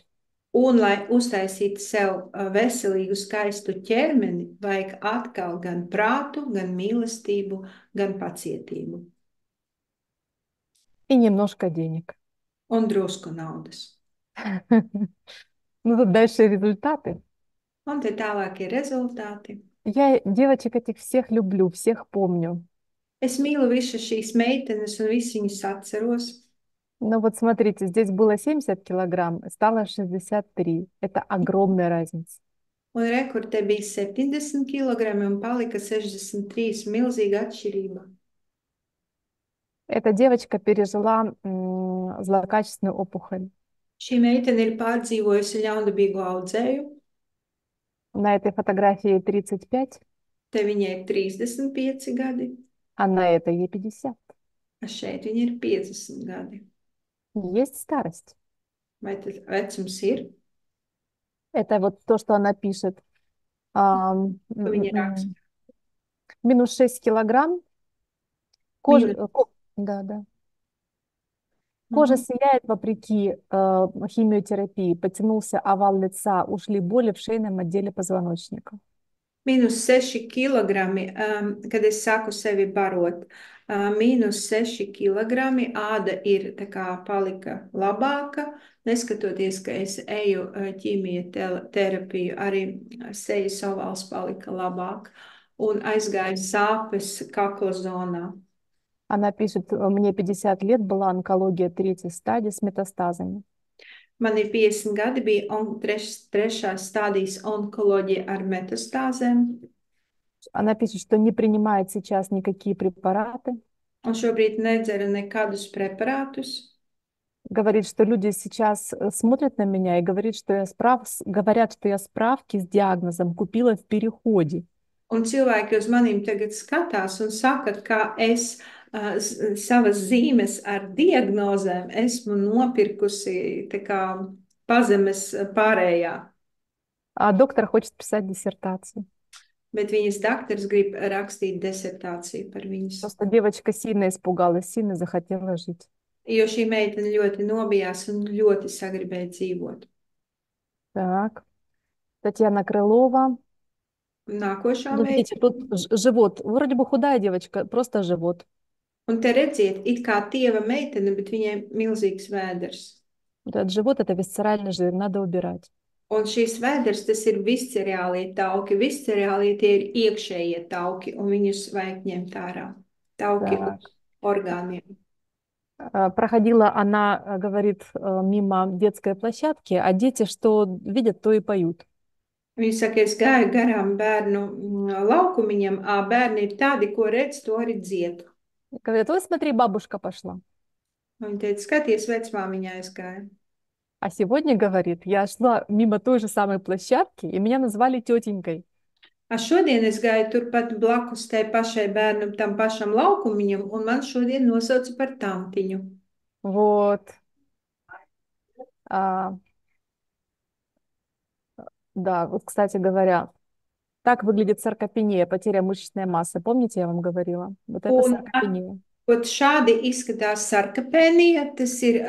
Un, lai uztaisītu sev veselīgu, skaistu ķermeni, vajag atkal gan prātu, gan mīlestību, gan pacietību И немножко денег. un drusku naudas. Ну, тут дальше результаты. Un te tālākie rezultāti. Я девочек этих всех люблю, всех помню. Es mīlu visas šīs meitenes un visu viņus atceros. Но вот смотрите, здесь было 70 килограмм, стало 63. Это огромная разница. Un rekur te bija 70 kg un palika 63. Milzīga atšķirība. Эта девочка пережила злокачественную опухоль. Šī meitene ir pārdzīvojusi ļaundabīgu audzēju. На этой фотографии ей 35, Te viņai ir 35 gadi, а на этой ей 50. šeit viņai ir 50 gadi. Есть старость. Vai tas vecums ir? Это вот то, что она пишет. Ko viņa raksta? Минус 6 килограмм. Кожа, Mīnu. да, да. Кожа сияет вопреки химиотерапии. Потянулся овал лица, ушли боли в шейном отделе позвоночника. Mīnus 6 kg, kad es sāku sevi barot. Mīnus 6 kg, āda ir tā kā palika labāka, neskatoties, ka es eju ķīmijterapiju, arī sejas ovāls palika labāk un aizgāja sāpes kakla zonā. Она пишет, мне 50 лет, была онкология третьей стадии с метастазами. Man ir 50 gadi, bija trešās stādijas onkoloģija ar metastāzēm. Она пишет, что не принимает сейчас никакие препараты. Un šobrīd nedzera nekādus preparātus. Говорит, что люди сейчас смотрят на меня и говорят, что я справки с диагнозом купила в переходе. Un cilvēki uz maniem tagad skatās un saka, ka es savas zīmes ar diagnozēm esmu nopirkusi tā kā pazemes pārējā. А доктор хочет писать диссертацию. Bet viņas doktors grib rakstīt disertāciju par viņas. Просто девочка сильно испугалась, сильно захотела жить. Jo šī meitene ļoti nobijās un ļoti sagribēja dzīvot. Так, Татьяна Крылова. Nākošā Ну, видите, meitene. тут живот. Вроде бы худая девочка, просто живот. Un te redziet, it kā tieva meitene, bet viņai milzīgs vēders. Вот этот живот — это viscerальный жир, надо убирать. Un šīs vēders, tas ir viscerālie tauki. Viscerālie tie ir iekšējie tauki, un viņus vajag ņemt ārā. Tauki Так. uz orgāniem. Проходила она, говорит, мимо детской площадки, а дети что видят, то и поют. Viņa saka, es gāju garām bērnu laukumiņam, bērni ir tādi, ko redz, to arī dzied. Говорят, ой, смотри, бабушка пошла. Viņa teica, skaties, vecmāmiņa aizgāja. А сегодня, говорит, я шла мимо той же самой площадки, и меня назвали тетенькой. Šodien es gāju turpat blakus tai pašai bērnam, tam pašam laukumiņam, un man šodien nosauca par tantiņu. Вот. Да, вот, кстати говоря, так выглядит саркопения, потеря мышечной массы. Помните, я вам говорила? Вот это Un, саркопения. Ot šādi izskatās sarkopēnija, tas ir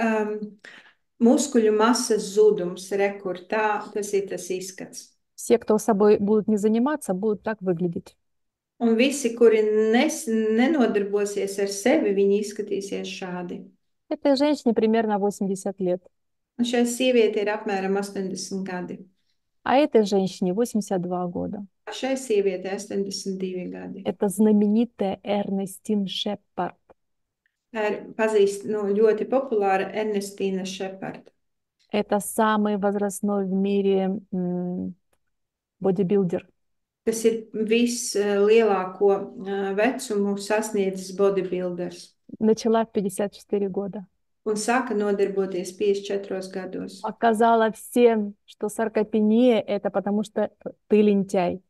muskuļu masas zudums, rekur, tas ir tas izskats. Все, кто собой будут не заниматься, будут так выглядеть. Un visi, kuri nenodarbosies ar sevi, viņi izskatīsies šādi. Этой женщине примерно 80 лет. Un šai sieviete ir apmēram 80 gadi. А этой женщине 82 года. Šai sieviete 82 gadi. Это знаменитая Эрнестин Шепард. Tā ir ļoti populāra Ernestīna Šeparda. Это самый возрастной в мире бодибилдер. Tas ir vislielāko vecumu sasniedzis bodybuilders. Начала в 54 года. Un sāka nodarboties 54 gados. Показала всем, что саркопения — это потому, что ты лентяй.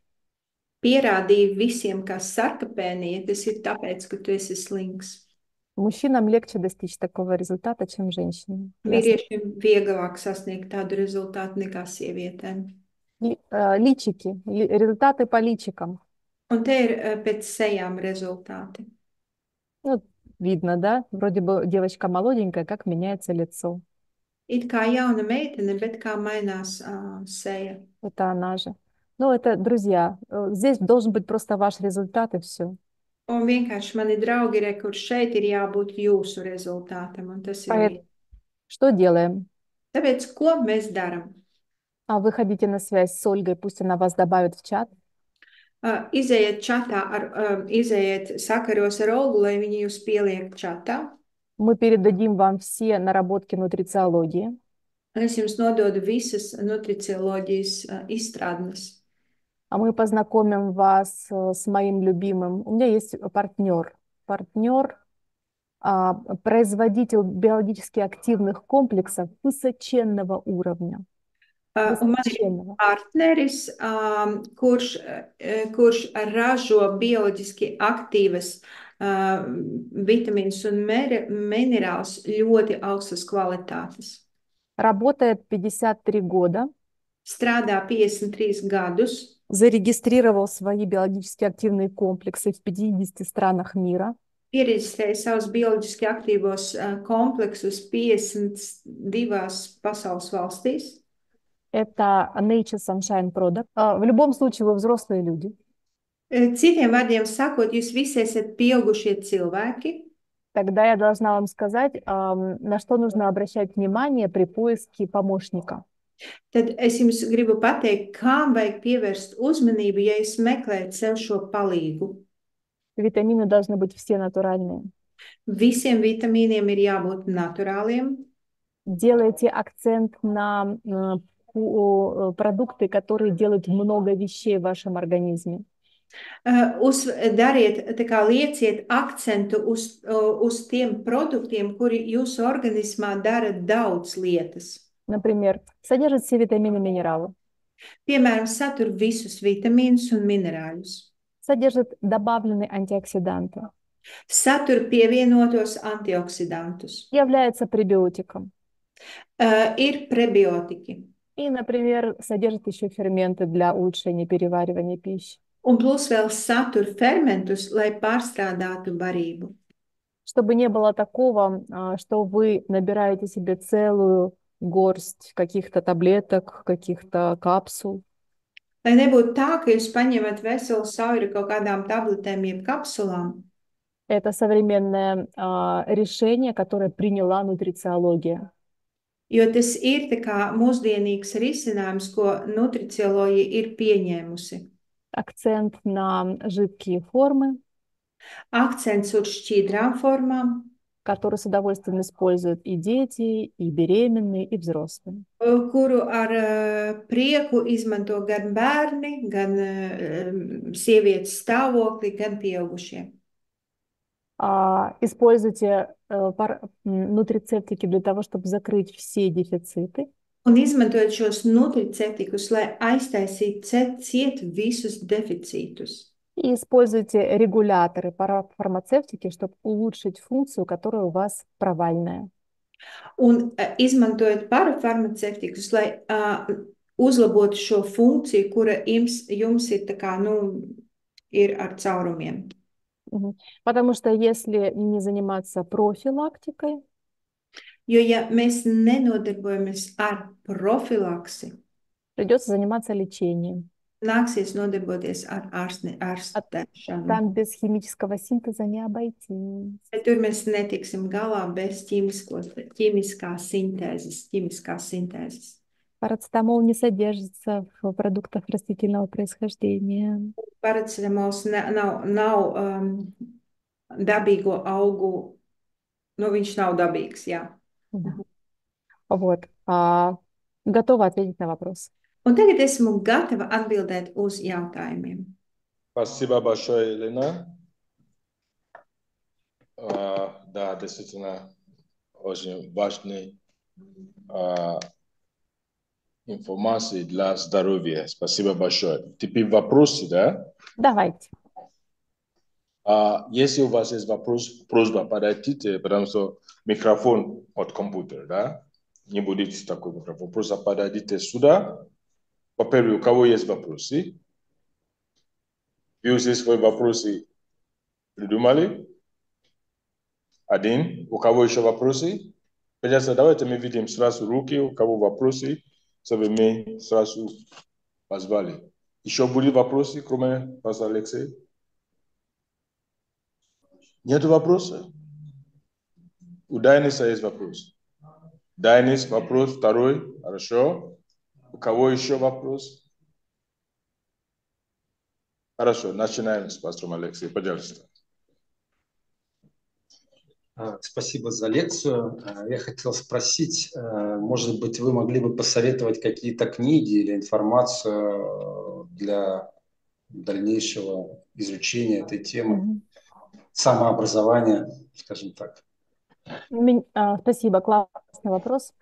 Pierādīja visiem, ka sarkopēnija, tas ir tāpēc, ka tu esi slings. Мужчинам легче достичь такого результата, чем женщинам. Vīriešiem vieglāk sasniegt tādu rezultātu nekā sievietēm. Личики, результаты по личикам. Un te ir pēc sejām rezultāti. Ну, видно, да? Вроде бы девочка молоденькая, как меняется лицо. It kā jauna meitene, bet kā mainās seja. Это она же. Ну, это, друзья, здесь должен быть просто ваш результат и все. Un vienkārši mani draugi ir, kur šeit ir jābūt jūsu rezultātam, un tas ir viss. Что делаем? Tāpēc, ko mēs darām? Выходите на связь с Ольгой, пусть она вас добавит в чат. Izejiet čatā, izejiet sakaros ar Olgu, lai viņi jūs pieliek čatā. Мы передадим вам все наработки нутрициологии. Un es jums nododu visas nutricioloģijas izstrādnes. Мы познакомим вас с моим любимым. У меня есть партнер. Партнер, производитель биологически активных комплексов высоченного уровня. Un man ir Высоченного. partneris, kurš ražo bioloģiski aktīvas vitamīnus un minerālus ļoti augstas kvalitātes. Работает 53 года. Strādā 53 gadus. Зарегистрировал свои биологически активные комплексы в 50 странах мира. Pieregistrēja savus bioloģiski aktīvos kompleksus 52 pasaules valstīs. Это Nature Sunshine Product. В любом случае, вы взрослые люди. Citiem vārdiem sakot, jūs visi esat pieaugušie cilvēki. Тогда я должна вам сказать, на что нужно обращать внимание при поиске помощника. Tad es jums gribu pateikt, kam vajag pievērst uzmanību, ja jūs meklējat sev šo palīgu. Витамины должны быть все натуральные. Visiem vitamīniem ir jābūt naturāliem. Делайте акцент на продукты, которые делают много вещей в вашем организме. Dariet, tā kā lieciet akcentu uz tiem produktiem, kuri jūsu organismā dara daudz lietas. Например, содержит все витамины и минералы. Piemēram, satur visus vitamīnus un minerāļus. Содержит добавленные антиоксиданты. Satur pievienotos antioksidantus. Является пребиотиком. Ir prebiotiķi. И, например, содержит еще ферменты для улучшения переваривания пищи. Un plus vēl satur fermentus, lai pārstrādātu barību. Чтобы не было такого, что вы набираете себе целую горсть каких-то таблеток, каких-то капсул. Lai nebūtu tā, ka jūs paņemat veselu sauri kaut kādām tabletēm jeb kapsulām. Это современное решение, которое приняла нутрициология. Jo tas ir tā kā mūsdienīgs risinājums, ko nutricioloģija ir pieņēmusi. Акцент на жидкие формы. Akcents uz šķīdrām formām. Которые с удовольствием используют и дети, и беременные, и взрослые. Kuru ar prieku izmanto gan bērni, gan sievietes stāvokli, gan pieaugušie. Используйте нутрицептики для того, чтобы закрыть все дефициты. Un izmantojot šos nutriceptikus, lai aiztaisītu ciet visus deficītus. И используйте регуляторы, фармацевтики, чтобы улучшить функцию, которая у вас провальная. Un izmantojot parafarmacevtikus, lai uzlabotu šo funkciju, kura jums ir, tā kā, ir ar caurumiem. Потому что если не заниматься профилактикой, jo, ja mēs nenodarbojamies ar profilaksi, придется заниматься лечением. Nāksies nodarboties ar ārstēšanu. Там без химического синтеза не обойтись. Bet tur mēs netiksim galā bez ķīmiskās sintēzes. Парацетамол не содержится в продуктах растительного происхождения. Paracetamols nav dabīgo augu, viņš nav dabīgs, jā. Вот. Готова ответить на вопрос. Un tagad esmu gatava atbildēt uz jautājumiem. Спасибо большое, Елена. Да, действительно, очень важные информации для здоровья. Спасибо большое. Теперь вопросы, да? Давайте. Если у вас есть вопрос, просьба подойти, потому что микрофон от компьютера, да? Не будете такой микрофон. Просто подойдите сюда. Во-первых, у кого есть вопросы? Вы уже свои вопросы придумали? Один. У кого еще вопросы? Пожалуйста, давайте мы видим сразу руки, у кого вопросы, чтобы мы сразу позвали. Еще будут вопросы, кроме вас, Алексей? Нет вопросов? У Дайниса есть вопрос. Дайнис, вопрос второй. Хорошо. У кого еще вопрос? Хорошо, начинаем с пастором Алексеем. Пожалуйста. Спасибо за лекцию. Я хотел спросить, может быть, вы могли бы посоветовать какие-то книги или информацию для дальнейшего изучения этой темы, самообразования, скажем так. Спасибо, классный вопрос.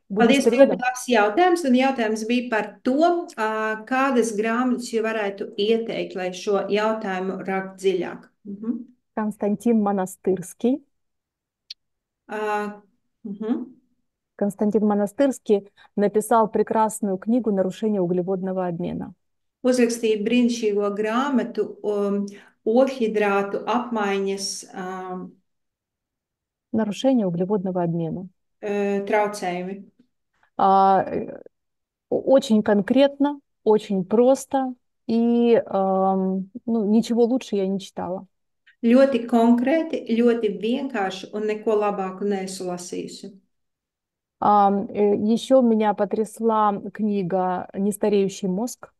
Будет с Paldies, ļoti переводом? labs jautājums. Un jautājums bija par to, kādas grāmatas jūs varētu ieteikt, lai šo jautājumu rakt dziļāk. Константин Монастырский. Константин Монастырский написал прекрасную книгу «Нарушение углеводного обмена». Uzrakstīja brīnišķīgo grāmatu ogļhidrātu apmaiņas Нарушение углеводного обмена. Traucējumi. Очень конкретно, очень просто, и ничего лучше я не читала. Ļoti konkrēti, ļoti vienkārši un neko labāku neesmu lasījusi. Еще меня потрясла книга «Нестареющий мозг».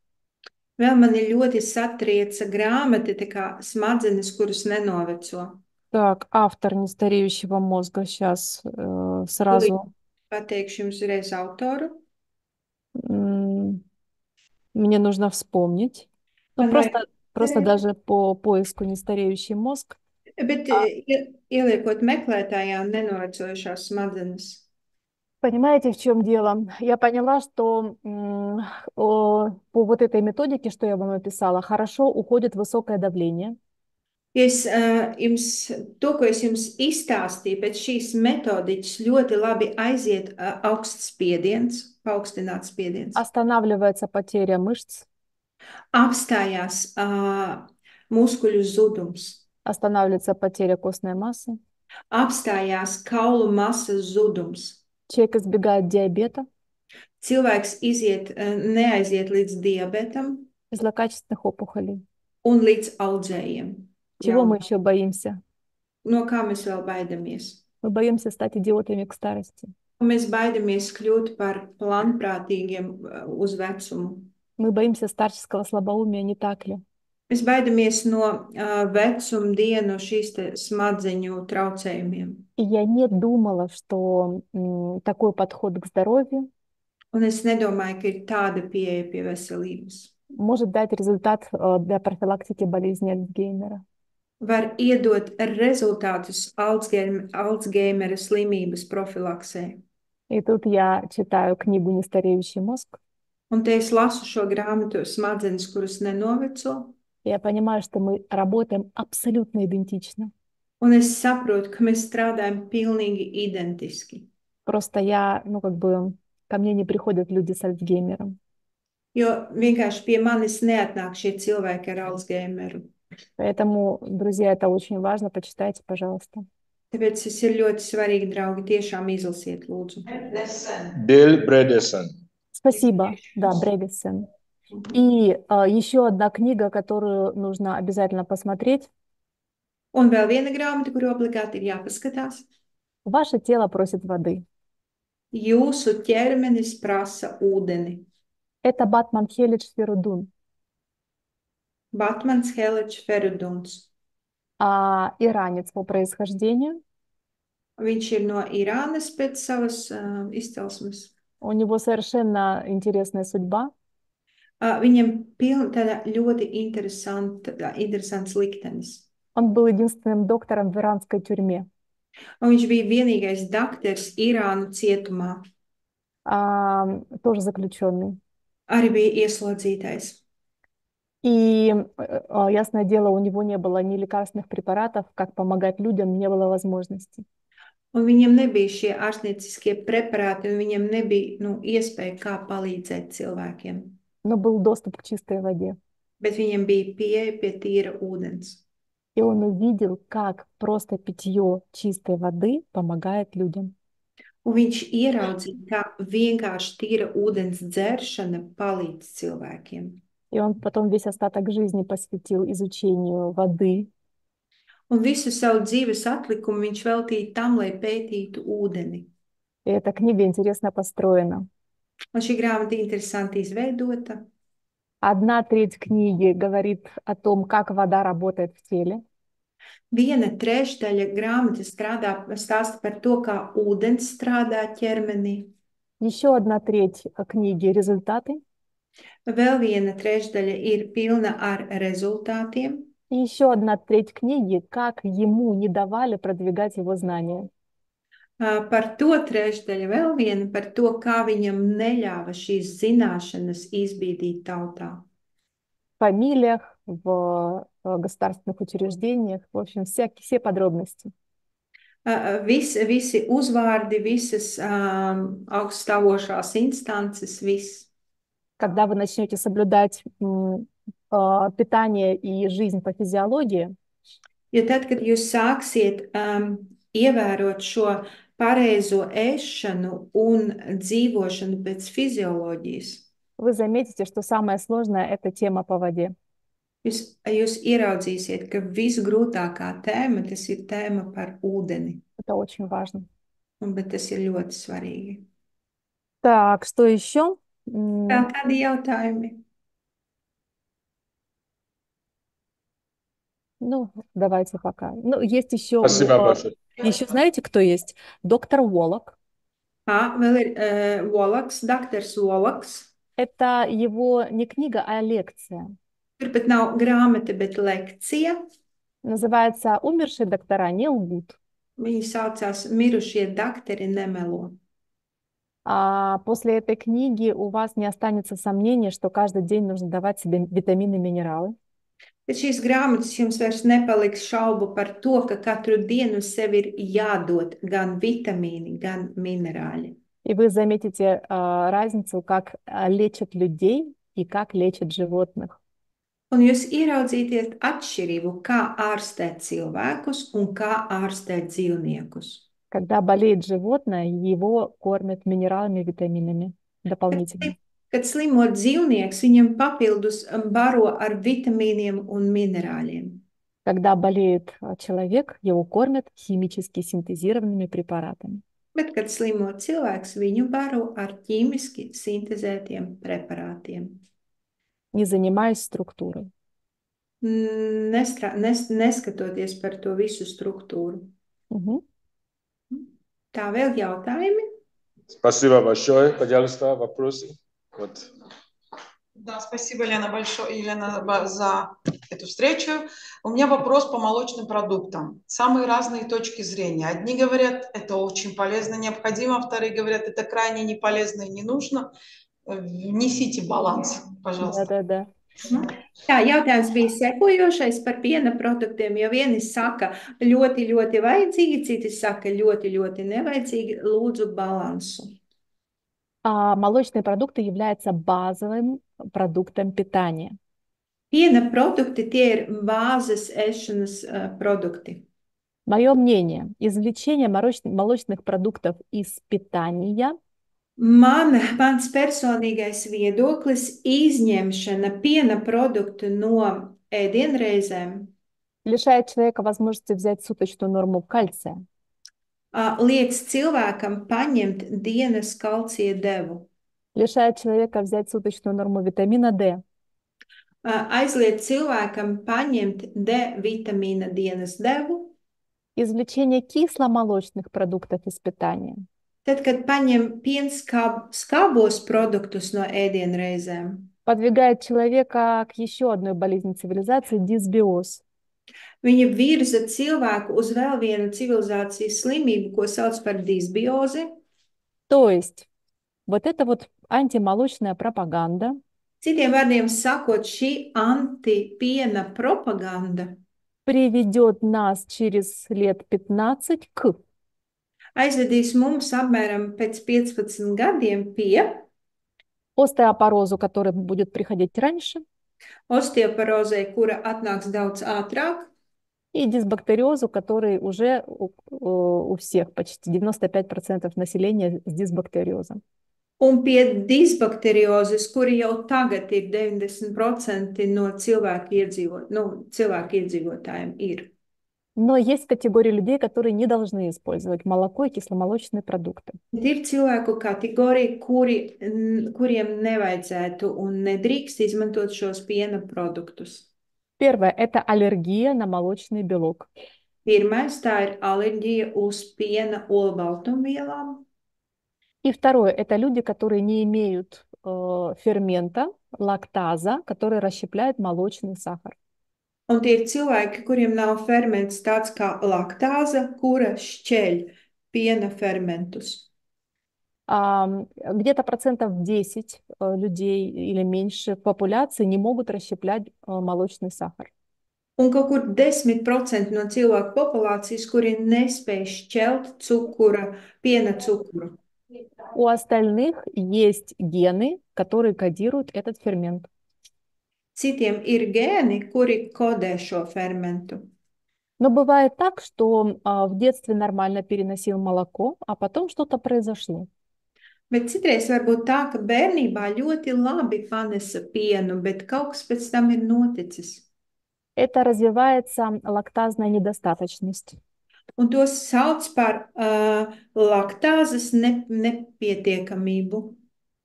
Vēl mani ļoti satrieca grāmata, tā kā smadzenes, kuras nenoveco. Так, автор «Нестареющего мозга». Сейчас сразу. Pateikšu jums uzreiz autoru. Мне нужно вспомнить. Ну, просто даже по поиску «Нестареющий мозг». Bet ieliekot meklētājā nenovecojušās smadzenes. Понимаете, в чем дело? Я поняла, что по вот этой методике, что я вам описала, хорошо уходит высокое давление. Ko es jums izstāstīju, pēc šīs metodiķis ļoti labi aiziet augsts spiediens, paaugstināts spiediens. Останавливается потеря мышц. Apstājās muskuļu zudums. Останавливается потеря костной массы. Apstājās kaulu masas zudums. Человек избегает диабета. Cilvēks neaiziet līdz diabetam. И злокачественных опухолей. Un līdz audzējiem. Чего мы еще боимся? No kā mēs vēl baidamies? Мы боимся стать идиотами к старости. Mēs baidamies kļūt par plānprātīgiem uz vecumu. Мы боимся старческого слабоумия, не так ли? Mēs baidamies no vecuma dienu šīs smadzeņu traucējumiem. И я не думала, что такой подход к здоровью Un es nedomāju, ka ir tāda pieeja pie veselības. Может дать результат для профилактики болезни Альцгеймера. Var iedot rezultātus Alzheimera slimības profilaksē. И тут я читаю книгу «Нестареющий мозг». Un te es lasu šo grāmatu smadzenes, kuras nenoveco. Я понимаю, что мы работаем абсолютно идентично. Un es saprotu, ka mēs strādājam pilnīgi identiski. Просто ко мне не приходят люди с Альцгеймером. Jo vienkārši pie manis neatnāk šie cilvēki ar Alzheimeru. Поэтому, друзья, это очень важно. Почитайте, пожалуйста. Tāpēc tas ir ļoti svarīgi, draugi. Tiešām izlasiet, lūdzu. Дейл Бредесон. Спасибо. Да, Брегесен. И еще одна книга, которую нужно обязательно посмотреть. Un vēl viena grāmata, kuru obligāti ir jāpaskatās. Ваше тело просит воды. Jūsu ķermenis prasa ūdeni. Это Батман Хелидж Ферудун. Batmans Heličs Feruduns. Иранец по происхождению. Viņš ir no Irānas pēc savas izcelsmes. У него совершенно интересная судьба. Viņam tāda ļoti interesants liktenis. Он был единственным доктором в иранской тюрьме. Un viņš bija vienīgais doktors Irānu cietumā. Тоже заключенный. Arī bija ieslodzītais. И, ясное дело, у него не было ни лекарственных препаратов, как помогать людям, не было возможности. Un viņiem nebija šie ārstnieciskie preparāti, un viņiem nebija iespēja kā palīdzēt cilvēkiem. Но был доступ к чистой воде. Bet viņiem bija pieeja pie tīra ūdens. И он увидел, как просто питье чистой воды помогает людям. Un viņš ieraudzīja, ka vienkārši tīra ūdens dzeršana palīdz cilvēkiem. И он потом весь остаток жизни посвятил изучению воды. Un visu savu dzīves atlikumu viņš veltīja tam, lai pētītu ūdeni. И эта книга интересно построена. Un šī grāmata interesanti izveidota. 1/3 книги говорит о том, как вода работает в теле. 1/3 grāmatas stāsta par to, kā ūdens strādā ķermenī. Еще 1/3 книги результаты. Vēl 1/3 ir pilna ar rezultātiem. И еще 1/3 книги, как ему не давали продвигать его знания. Par to trešdaļa vēl viena par to, kā viņam neļāva šīs zināšanas izbīdīt tautā. В фамилиях, в государственных учреждениях, в общем, все подробности. Visi uzvārdi, visas augststāvošās instances, viss. Когда вы начнете соблюдать питание и жизнь по физиологии, Jo tad, kad jūs sāksiet ievērot šo pareizo ēšanu un dzīvošanu pēc fizioloģijas, вы заметите, что самое сложное – это тема по воде. jūs ieraudzīsiet, ka visgrūtākā tēma, tas ir tēma par ūdeni. Это очень важно. Bet tas ir ļoti svarīgi. Так, что еще? Vēl kādi jautājumi? Ну, давайте пока. Ну, есть еще, Спасибо большое. еще знаете, кто есть? Доктор Уоллок. Vēl ir Volaks, doktors Volaks. Это его не книга, а лекция. Turpat nav grāmata, bet lekcija. Называется «Умершие доктора не лгут». Viņi saucās Mirušie doktori nemelo. А после этой книги у вас не останется сомнения, что каждый день нужно давать себе витамины и минералы. Pēc šīs grāmatas jums vairs nepaliks šaubu par to, ka katru dienu sev ir jādod gan vitamīni, gan minerāļi. И вы заметите разницу, как лечат людей и как лечат животных. Un jūs ieraudzīsiet atšķirību, kā ārstēt cilvēkus un kā ārstēt dzīvniekus. Когда болеет животное, его кормят минералами и витаминами дополнительно. Kad slimo dzīvnieks, viņam papildus baro ar vitamīniem un minerāļiem. Когда болеет человек, его кормят химически синтезированными препаратами. Bet, kad slimo cilvēks, viņu baro ar ķīmiski sintezētiem preparātiem. Не занимаясь структурой. Neskatoties par to visu struktūru. Угу. Tā vēl jautājumi? Спасибо большое. Пожалуйста, вопросы. Вот. Да, спасибо, Елена, за эту встречу. У меня вопрос по молочным продуктам. Самые разные точки зрения. Одни говорят, это очень полезно, необходимо, вторые говорят, это крайне не полезно и не нужно. Внесите баланс, пожалуйста. Да. Jā, jautājums bija sekojošais par piena produktiem, jo vieni saka ļoti, ļoti vajadzīgi, citi saka ļoti, ļoti nevajadzīgi. Lūdzu balansu. Молочные продукты являются базовым продуктом питания. Piena produkti tie ir bāzes ēšanas produkti. Мое мнение, извлечение молочных продуктов из питания Mans personīgais viedoklis izņemšana piena produktu no ēdienreizēm лишает человека возможности взять суточную норму кальция. Liedz cilvēkam paņemt dienas kalcija devu. Лишает человека взять суточную норму витамина D. Aizliedz cilvēkam paņemt D vitamīna dienas devu. Извлечение кисломолочных продуктов из питания. Tad, kad paņem pienskābos produktus no ēdienreizēm, подвигает человека к еще одной болезни цивилизации – дисбиоз. Viņa virza cilvēku uz vēl vienu civilizācijas slimību, ko sauc par disbiozi. То есть вот эта вот антимолочная пропаганда Citiem vārdiem sakot, šī antipiena propaganda приведет нас через лет 15 к aizvedīs mums apmēram pēc 15 gadiem pie остеопорозу, который будет приходить раньше, osteoporozei, kura atnāks daudz ātrāk, и дисбактериозу, который уже у всех, почти 95% населения с дисбактериозом. un pie disbakteriozes, kuri jau tagad ir 90% no cilvēku iedzīvotājiem ir. Но есть категория людей, которые не должны использовать молоко и кисломолочные продукты. Bet ir cilvēku kategorija, kuriem nevajadzētu un nedrīkst izmantot šos piena produktus. Первое– это аллергия на молочный белок. Pirmais, tā ir alerģija uz piena olbaltumvielām. И второе– это люди, которые не имеют фермента, лактаза, который расщепляет молочный сахар. Un tie ir cilvēki, kuriem nav ferments tāds kā laktāze, kura šķeļ piena fermentus. Где-то 10% людей или меньше в популяции не могут расщеплять молочный сахар. Un kaut kur 10% no cilvēku populācijas, kuri nespēj šķelt piena cukuru. У остальных есть гены, которые кодируют этот фермент. Citiem ir gēni, kuri kodē šo fermentu. Но бывает так, что в детстве нормально переносил молоко, а потом что-то произошло. Bet citreiz var būt tā, ka bērnībā ļoti labi panesa pienu, bet kaut kas pēc tam ir noticis. Это развивается лактазная недостаточность. Un to sauc par laktāzes nepietiekamību.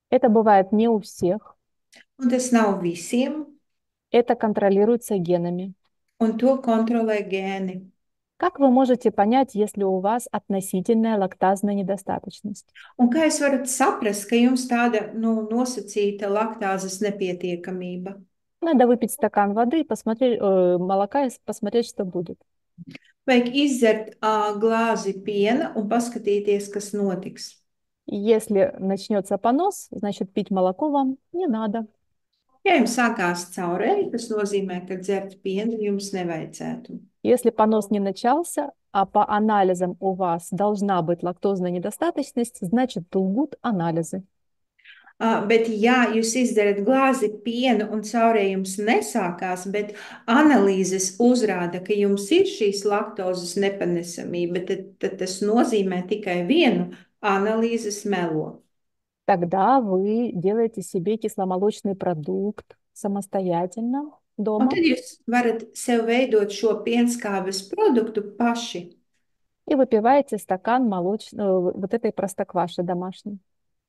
Это бывает не у всех. Un tas nav visiem, Это контролируется генами. un to kontrolē gēni. Как вы можете понять, если у вас относительная лактазная недостаточность? Un kā jūs varat saprast, ka jums tāda nosacīta laktāzes nepietiekamība? Надо выпить стакан воды и посмотреть, молока и посмотреть, что будет. Vajag izdzert glāzi piena un paskatīties, kas notiks. Если начнется понос, значит пить молоко вам не надо. Ja jums sākās caurēji, tas nozīmē, ka dzert pienu jums nevajadzētu. Если понос не начался, а по анализам у вас должна быть лактозная недостаточность, значит лгут анализы. Bet ja jūs izdarat glāzi pienu un caurējums nesākās, bet analīzes uzrāda, ka jums ir šīs laktozes nepanesamība, tad tas nozīmē tikai vienu – analīzes melo. Тогда вы делаете себе кисломолочный продукт самостоятельно Un дома tad jūs varat sev veidot šo pienskābes produktu paši. и выпиваете стакан вот этой простокваши домашней.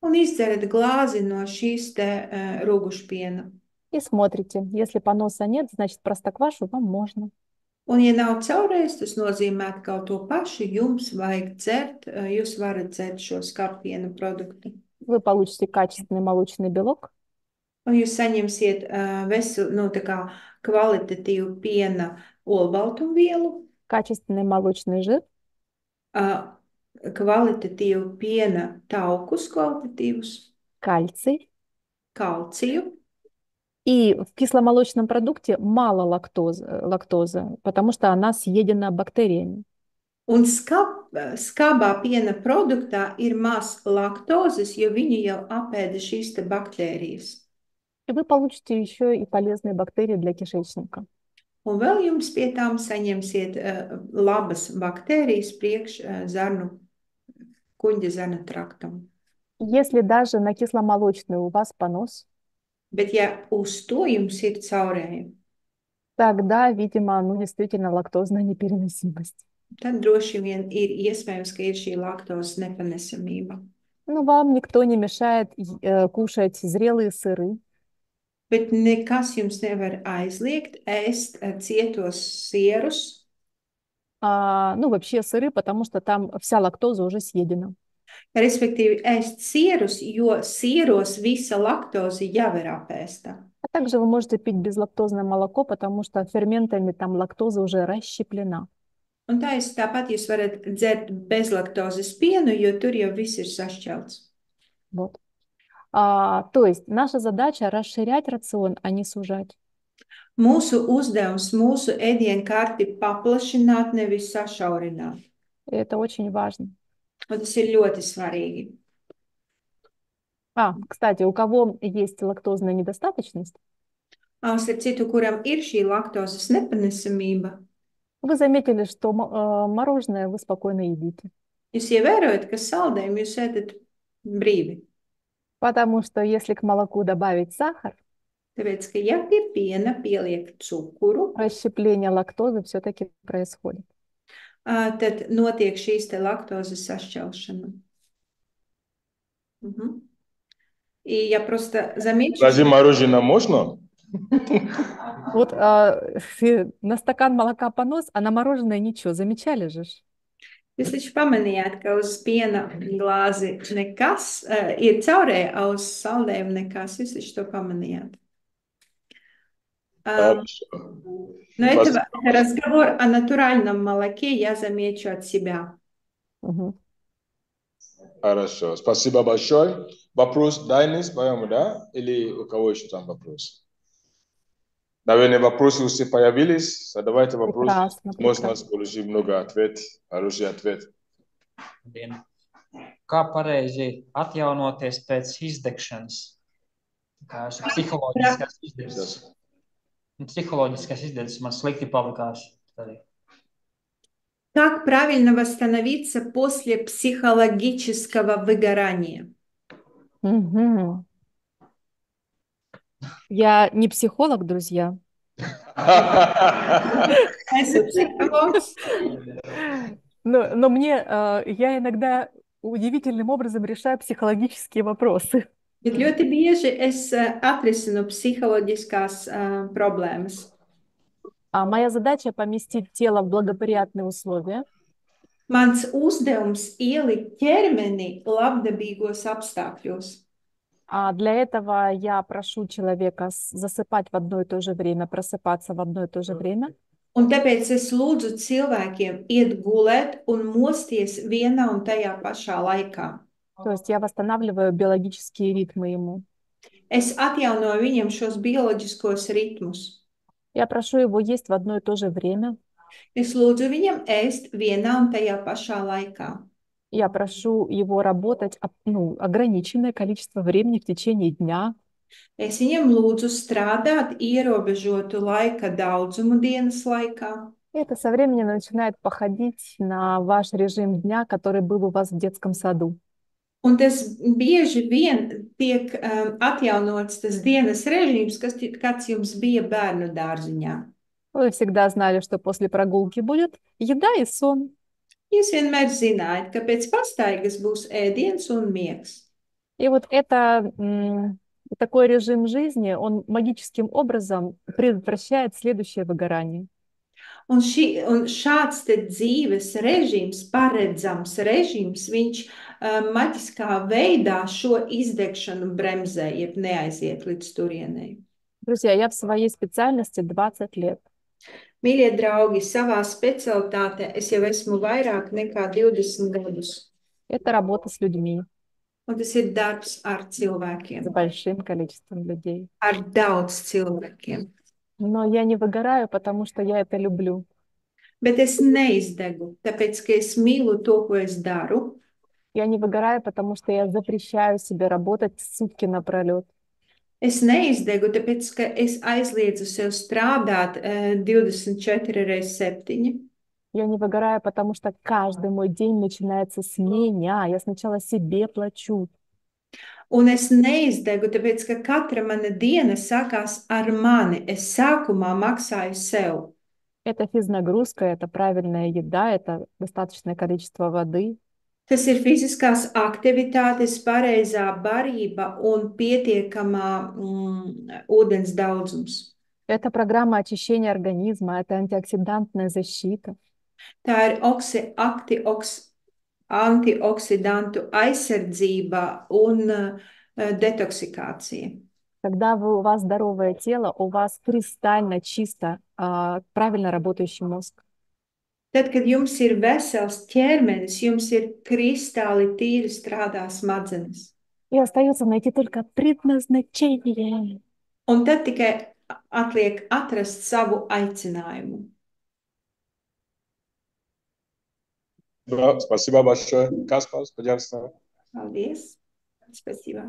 Un izdzerat glāzi no šīs te rūgušpiena. И смотрите, если поноса нет, значит простоквашу вам можно. Un, ja nav caurējis, tas nozīmē, ka kaut to pašu jums vajag dzert, jūs varat dzert šo skāpienu produktu. Вы получите качественный молочный белок, Un jūs saņemsiet tā kā kvalitatīvu piena olbaltumvielu, качественный молочный жир, kvalitatīvu piena taukus kvalitatīvus, кальций. kalciju. И в кисломолочном продукте мало лактозы, потому что она съедена бактериями. Un skābā piena produktā ir maz laktozes, jo viņi jau apēda šīs te baktērijas. И вы получите еще и полезные бактерии для кишечника. Un vēl jums pie tām saņemsiet labas baktērijas priekš kuģa zarnu traktam. Если даже на кисломолочный у вас понос, Bet ja uz to jums ir caurējumi, тогда, видимо, действительно лактозная непереносимость. tad droši vien ir iespējams, ka ir šī laktozes nepanesamība. Но вам никто не мешает кушать зрелые сыры, Bet nekas jums nevar aizliegt ēst cietos sierus, вообще сыры, потому что там вся лактоза уже съедена. respektīvi ēst sierus, jo sieros visa laktoze jau ir apēsta. А также вы можете пить безлактозное молоко, потому что ферментами там лактоза уже расщеплена. Un tāpat jūs varat dzert bezlaktozes pienu, jo tur jau viss ir sašķelts. Вот. То есть наша задача расширять рацион, а не сужать. Mūsu uzdevums, mūsu ēdienkarti paplašināt, nevis sašaurināt. И это очень важно. Un tas ir ļoti svarīgi. Кстати, у кого есть лактозная недостаточность, Starp citu, kuram ir šī laktozes nepanesamība, вы заметили, что мороженое вы спокойно едите. jūs ievērojat, ka saldējumu jūs ēdat brīvi. Потому что если к молоку добавить сахар, Tāpēc, ka ja pie piena pieliek cukuru, расщепление лактозы все-таки происходит. tad notiek šīs te laktozes sašķelšana. И я просто замечу, Разве мороженое можно? Вот на стакан молока понос, а на мороженое ничего. Замечали же? jūs taču pamanījāt, ka uz piena glāzi nekas ir caurēja, a uz saldējumu nekas. Jūs taču to pamanījāt. Но это разговор о натуральном молоке, я замечу от себя. Хорошо. Спасибо большое. Вопрос Дайнис, да? Или у кого еще там вопрос? Наверное, вопросы все появились. Задавайте вопросы. Можно получить много ответов, хороший ответ. Kā pareizi atjaunoties pēc izdegšanas? Kā psiholoģiskās izdegsmes. Psiholoģiskās izdegsmes man slikti palikās. Как правильно восстановиться после психологического выгорания? Я не психолог, друзья. Но я иногда удивительным образом решаю психологические вопросы. Bet ļoti bieži es atrisinu psiholoģiskās problēmas. Моя задача поместить тело в благоприятные условия. Mans uzdevums ielikt ķermeni labdabīgos apstākļos. Для этого я прошу человека засыпать в одно и то же время, просыпаться в одно и то же время. Un tāpēc es lūdzu cilvēkiem iet gulēt un mosties vienā un tajā pašā laikā. То есть я восстанавливаю биологические ритмы ему. Es atjaunoju viņam šos bioloģiskos ritmus. Я прошу его есть в одно и то же время. Es lūdzu viņam ēst vienā un tajā pašā laikā. Я прошу его работать ограниченное количество времени в течение дня. Es viņam lūdzu strādāt ierobežotu laika daudzumu dienas laikā. Это со временем начинает походить на ваш режим дня, который был у вас в детском саду. Un tas bieži vien tiek atjaunots tas dienas režīms, kāds jums bija bērnu dārziņā. Вы всегда знали, что после прогулки будет еда и сон. Jūs vienmēr zinājāt, ka pēc pastaigas būs ēdiens un miegs. И вот такой режим жизни, он магическим образом предотвращает следующее выгорание. Un šāds te dzīves režīms, paredzams režīms, viņš maģiskā veidā šo izdegšanu bremzē, jeb neaiziet līdz turienei. Друзья, я в своей специальности 20 лет. Mīļie draugi, savā specialitātē es jau esmu vairāk nekā 20 gadus. Это работа с людьми. Un tas ir darbs ar cilvēkiem. С большим количеством людей. Ar daudz cilvēkiem. Но я не выгораю, потому что я это люблю. Bet es neizdegu, tāpēc, ka es mīlu to, ko es daru. Я не выгораю, потому что я запрещаю себе работать сутки напролет. Es neizdegu, tāpēc, ka es aizliedzu sev strādāt 24/7. Я не выгораю, потому что каждый мой день начинается с меня. Я сначала себе плачу. Un es neizdegu, tāpēc, ka katra mana diena sākās ar mani. Es sākumā maksāju sev. Это физнагрузка, это правильная еда, это достаточное количество воды. Tas ir fiziskās aktivitātes, pareizā barība un pietiekamā ūdens daudzums. Это программа очищения организма, это антиоксидантная защита. Tā ir antioksidantu aizsardzība un детоксикация. Когда у вас здоровое тело, у вас кристально чисто, правильно работающий мозг. Tad, kad jums ir vesels ķermenis, jums ir kristāli tīri strādā smadzenes. И остается найти только предназначение. Un tad tikai atliek atrast savu aicinājumu. Спасибо большое. Каспар, пожалуйста. Paldies. Спасибо.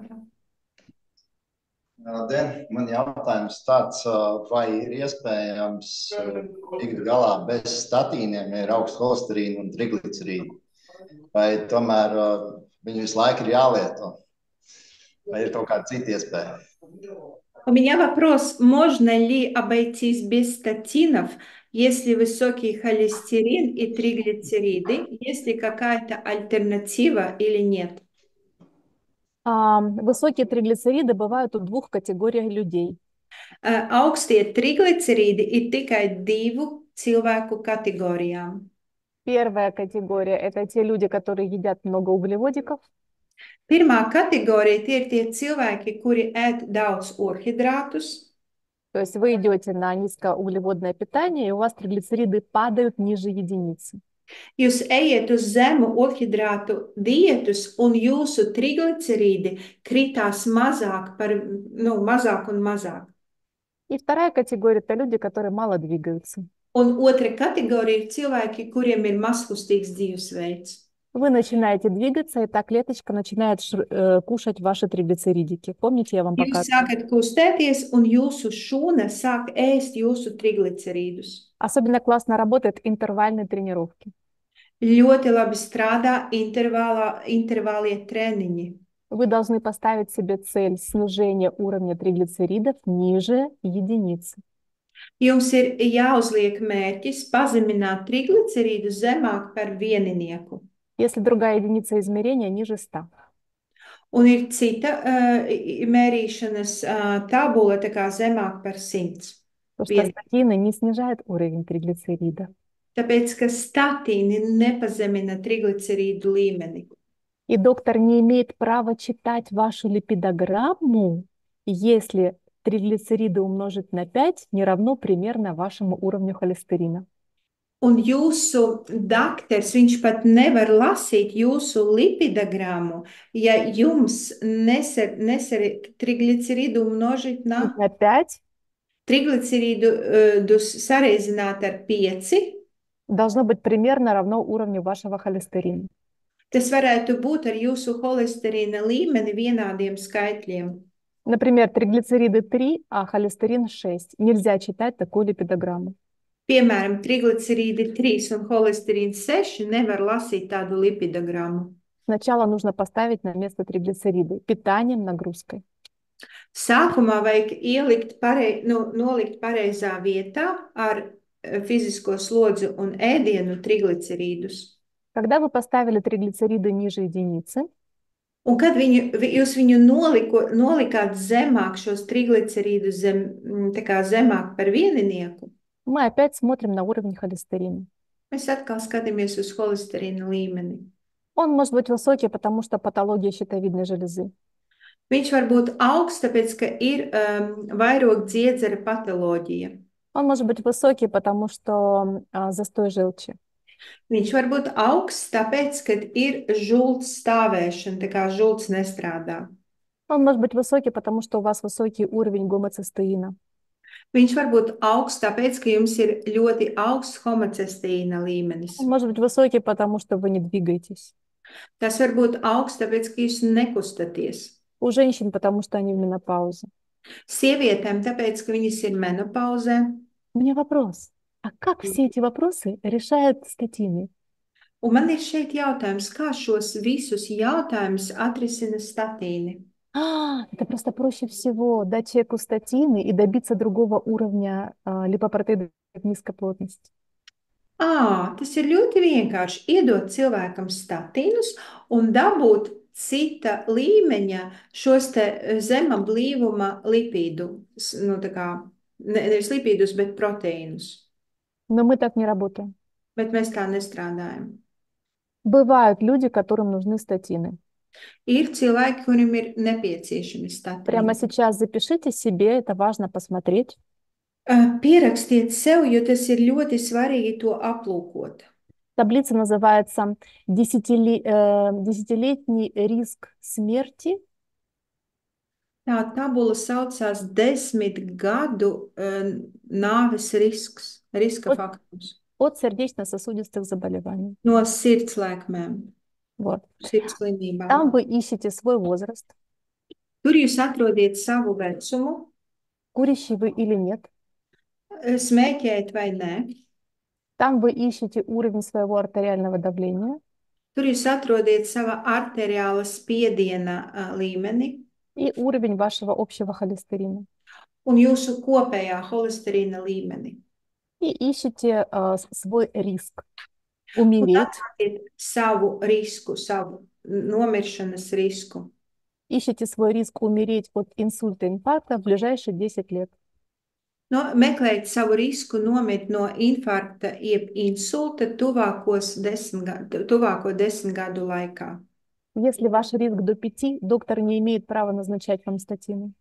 Den, man jautājums tāds, vai ir iespējams tikt galā bez statīniem, ja ir augsts holesterīna un triglicerīdi? Vai tomēr viņu visu laiku ir jālieto? Vai ir kaut kāda cita iespēja? У меня вопрос, можно ли обойтись без статинов, если высокий холестерин и триглицериды? Есть ли какая-то альтернатива или нет? Высокие триглицериды бывают у двух категорий людей. Augstie triglicerīdi ir tikai divu cilvēku kategorijām. Первая категория – это те люди, которые едят много углеводиков. Pirmā kategorija tie ir tie cilvēki, kuri ēd daudz urhidrātus. То есть вы идете на низкоуглеводное питание, и у вас триглицериды падают ниже единицы. Jūs ejiet uz zemu urhidrātu dietus, un jūsu triglicerīdi kritās mazāk un mazāk. И вторая категория – это люди, которые мало двигаются. Un otra kategorija ir cilvēki, kuriem ir mazkustīgs dzīvesveids. Вы начинаете двигаться, и та клеточка начинает кушать ваши триглицеридики. Помните, я вам Jūs показывала? sākat kustēties, un jūsu šūna sāk ēst jūsu triglicerīdus. Особенно классно работают интервальные тренировки. Ļoti labi strādā intervālie treniņi. Вы должны поставить себе цель снижения уровня триглицеридов ниже единицы. Jums ir jāuzliek mērķis pazemināt triglicerīdus zemāk par vieninieku. Если другая единица измерения ниже 100. Un ir cita mērīšanas tabula, tā kā zemāk par 100. Потому что статины не снижают уровень триглицерида. Tāpēc, ka statīni nepazemina triglicerīdu līmeni. И доктор не имеет права читать вашу липидограмму, если триглицериды умножить на 5 не равно примерно вашему уровню холестерина. Un jūsu dakters, viņš pat nevar lasīt jūsu lipidogrammu, ja jums neser triglicerīdu umnožīt na 5 triglicerīdu sareizināt ar 5. должно быть примерно равно уровню вашего холестерина. Tas varētu būt ar jūsu holesterīna līmeni vienādiem skaitļiem. Например, триглицериды 3, а холестерин 6. Нельзя читать такую липидограмму. Piemēram, triglicerīdi 3 un holesterīns 6 nevar lasīt tādu lipidogrammu. Сначала нужно поставить на место триглицериды питанием, нагрузкой. Sākumā vajag nolikt pareizā vietā ar fizisko slodzi un ēdienu triglicerīdus. Когда вы поставили триглицериды ниже единицы, Un kad jūs viņu nolikāt zemāk, šos triglicerīdus zemāk par vieninieku, мы опять смотрим на уровень холестерина. mēs atkal skatāmies uz holesterīna līmeni. Он может быть высокий, потому что патология щитовидной железы. Viņš var būt augsts, tāpēc, ka ir vairoga dziedzera patoloģija. Он может быть высокий, потому что застой желчи. Viņš var būt augsts, tāpēc, ka ir žults stāvēšana, tā kā žults nestrādā. Он может быть высокий, потому что у вас высокий уровень гомоцистеина. Viņš var būt augsts, tāpēc, ka jums ir ļoti augsts homocestīna līmenis. Он может быть высокий, потому что вы не двигаетесь. Tas var būt augsts, tāpēc, ka jūs nekustaties. У женщин, потому что они в менопаузе. Sievietēm, tāpēc, ka viņas ir menopauzē. У меня вопрос. А как все эти вопросы решают статины? Un man ir šeit jautājums, kā šos visus jautājumus atrisina statīni? Это просто проще всего дать человеку статины и добиться другого уровня липопротеидов низкой плотности. Tas ir ļoti vienkārši iedot cilvēkam statīnus un dabūt cita līmeņa šos te zema blīvuma lipīdu, nevis lipīdus, bet proteīnus. Но мы так не работаем. Bet mēs tā nestrādājam. Бывают люди, которым нужны статины. Ir cilvēki, kuriem ir nepieciešami statīni. Прямо сейчас запишите себе, это важно посмотреть. Pierakstiet sev, jo tas ir ļoti svarīgi to aplūkot. Таблица называется «Десятилетний риск смерти». Tā tabula saucās 10 gadu nāves riska faktors. от сердечно-сосудистых заболеваний. No sirdslēkmēm, Вот. sirdsslimībām. Там вы ищете свой возраст, Tur jūs atrodiet savu vecumu, курящий вы или нет. smēķējat vai nē. Там вы ищете уровень своего артериального давления. Tur jūs atrodiet sava arteriāla spiediena līmeni И уровень вашего общего холестерина. un jūsu kopējā holesterīna līmeni. И ищете свой риск Un умереть. atrodiet savu risku, savu nomiršanas risku. Ищете свой риск умереть от инсульта, инфаркта в ближайшие 10 лет. No, meklējiet savu risku nomirt no infarkta jeb insulta tuvāko 10 gadu laikā. Если ваш риск до 5, доктор не имеет права назначать вам статины.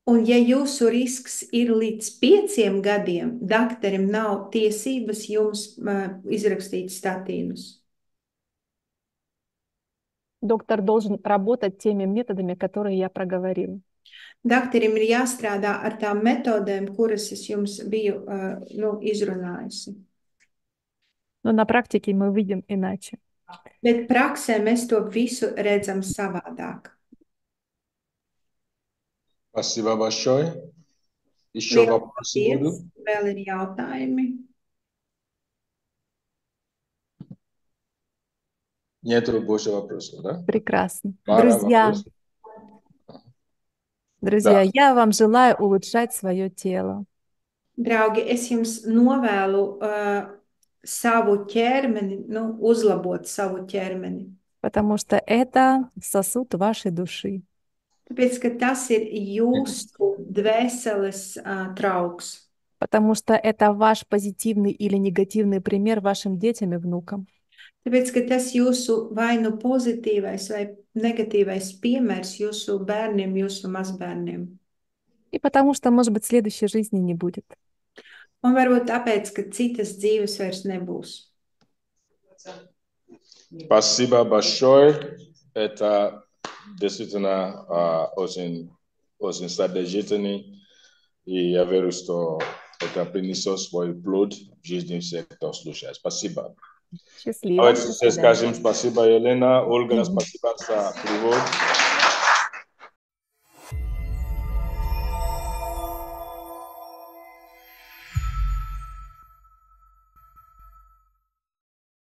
Un ja jūsu risks ir līdz 5 gadiem, daktarim nav tiesības jums izrakstīt statīnus. Доктор должен работать теми методами, которые я проговорила. Daktarim ir jāstrādā ar tām metodēm, kuras es jums biju izrunājusi. Но на практике мы видим иначе. Bet praksē mēs to visu redzam savādāk. Спасибо большое. Еще вопросы будут? Vēl ir jautājumi? Нету больше вопросов, да? Прекрасно. Пара Друзья, вопросов. друзья, Да. я вам желаю улучшать свое тело. Draugi, es jums novēlu savu ķermeni, uzlabot savu ķermeni. Потому что это сосуд вашей души. Tāpēc, ka tas ir jūsu dvēseles trauks. Потому что это ваш позитивный или негативный пример вашим детям и внукам. Tāpēc, ka tas jūsu vai nu pozitīvais vai negatīvais piemērs jūsu bērniem, jūsu mazbērniem. И потому что, может быть, следующей жизни не будет. Un varbūt tāpēc, ka citas dzīves vairs nebūs. Спасибо большое. Это действительно очень стратегичный. И я верю, что это принесет свой плод в жизни всех, кто слушает. Спасибо. Счастливо. Давайте все скажем спасибо, Елена, Ольга, спасибо за перевод.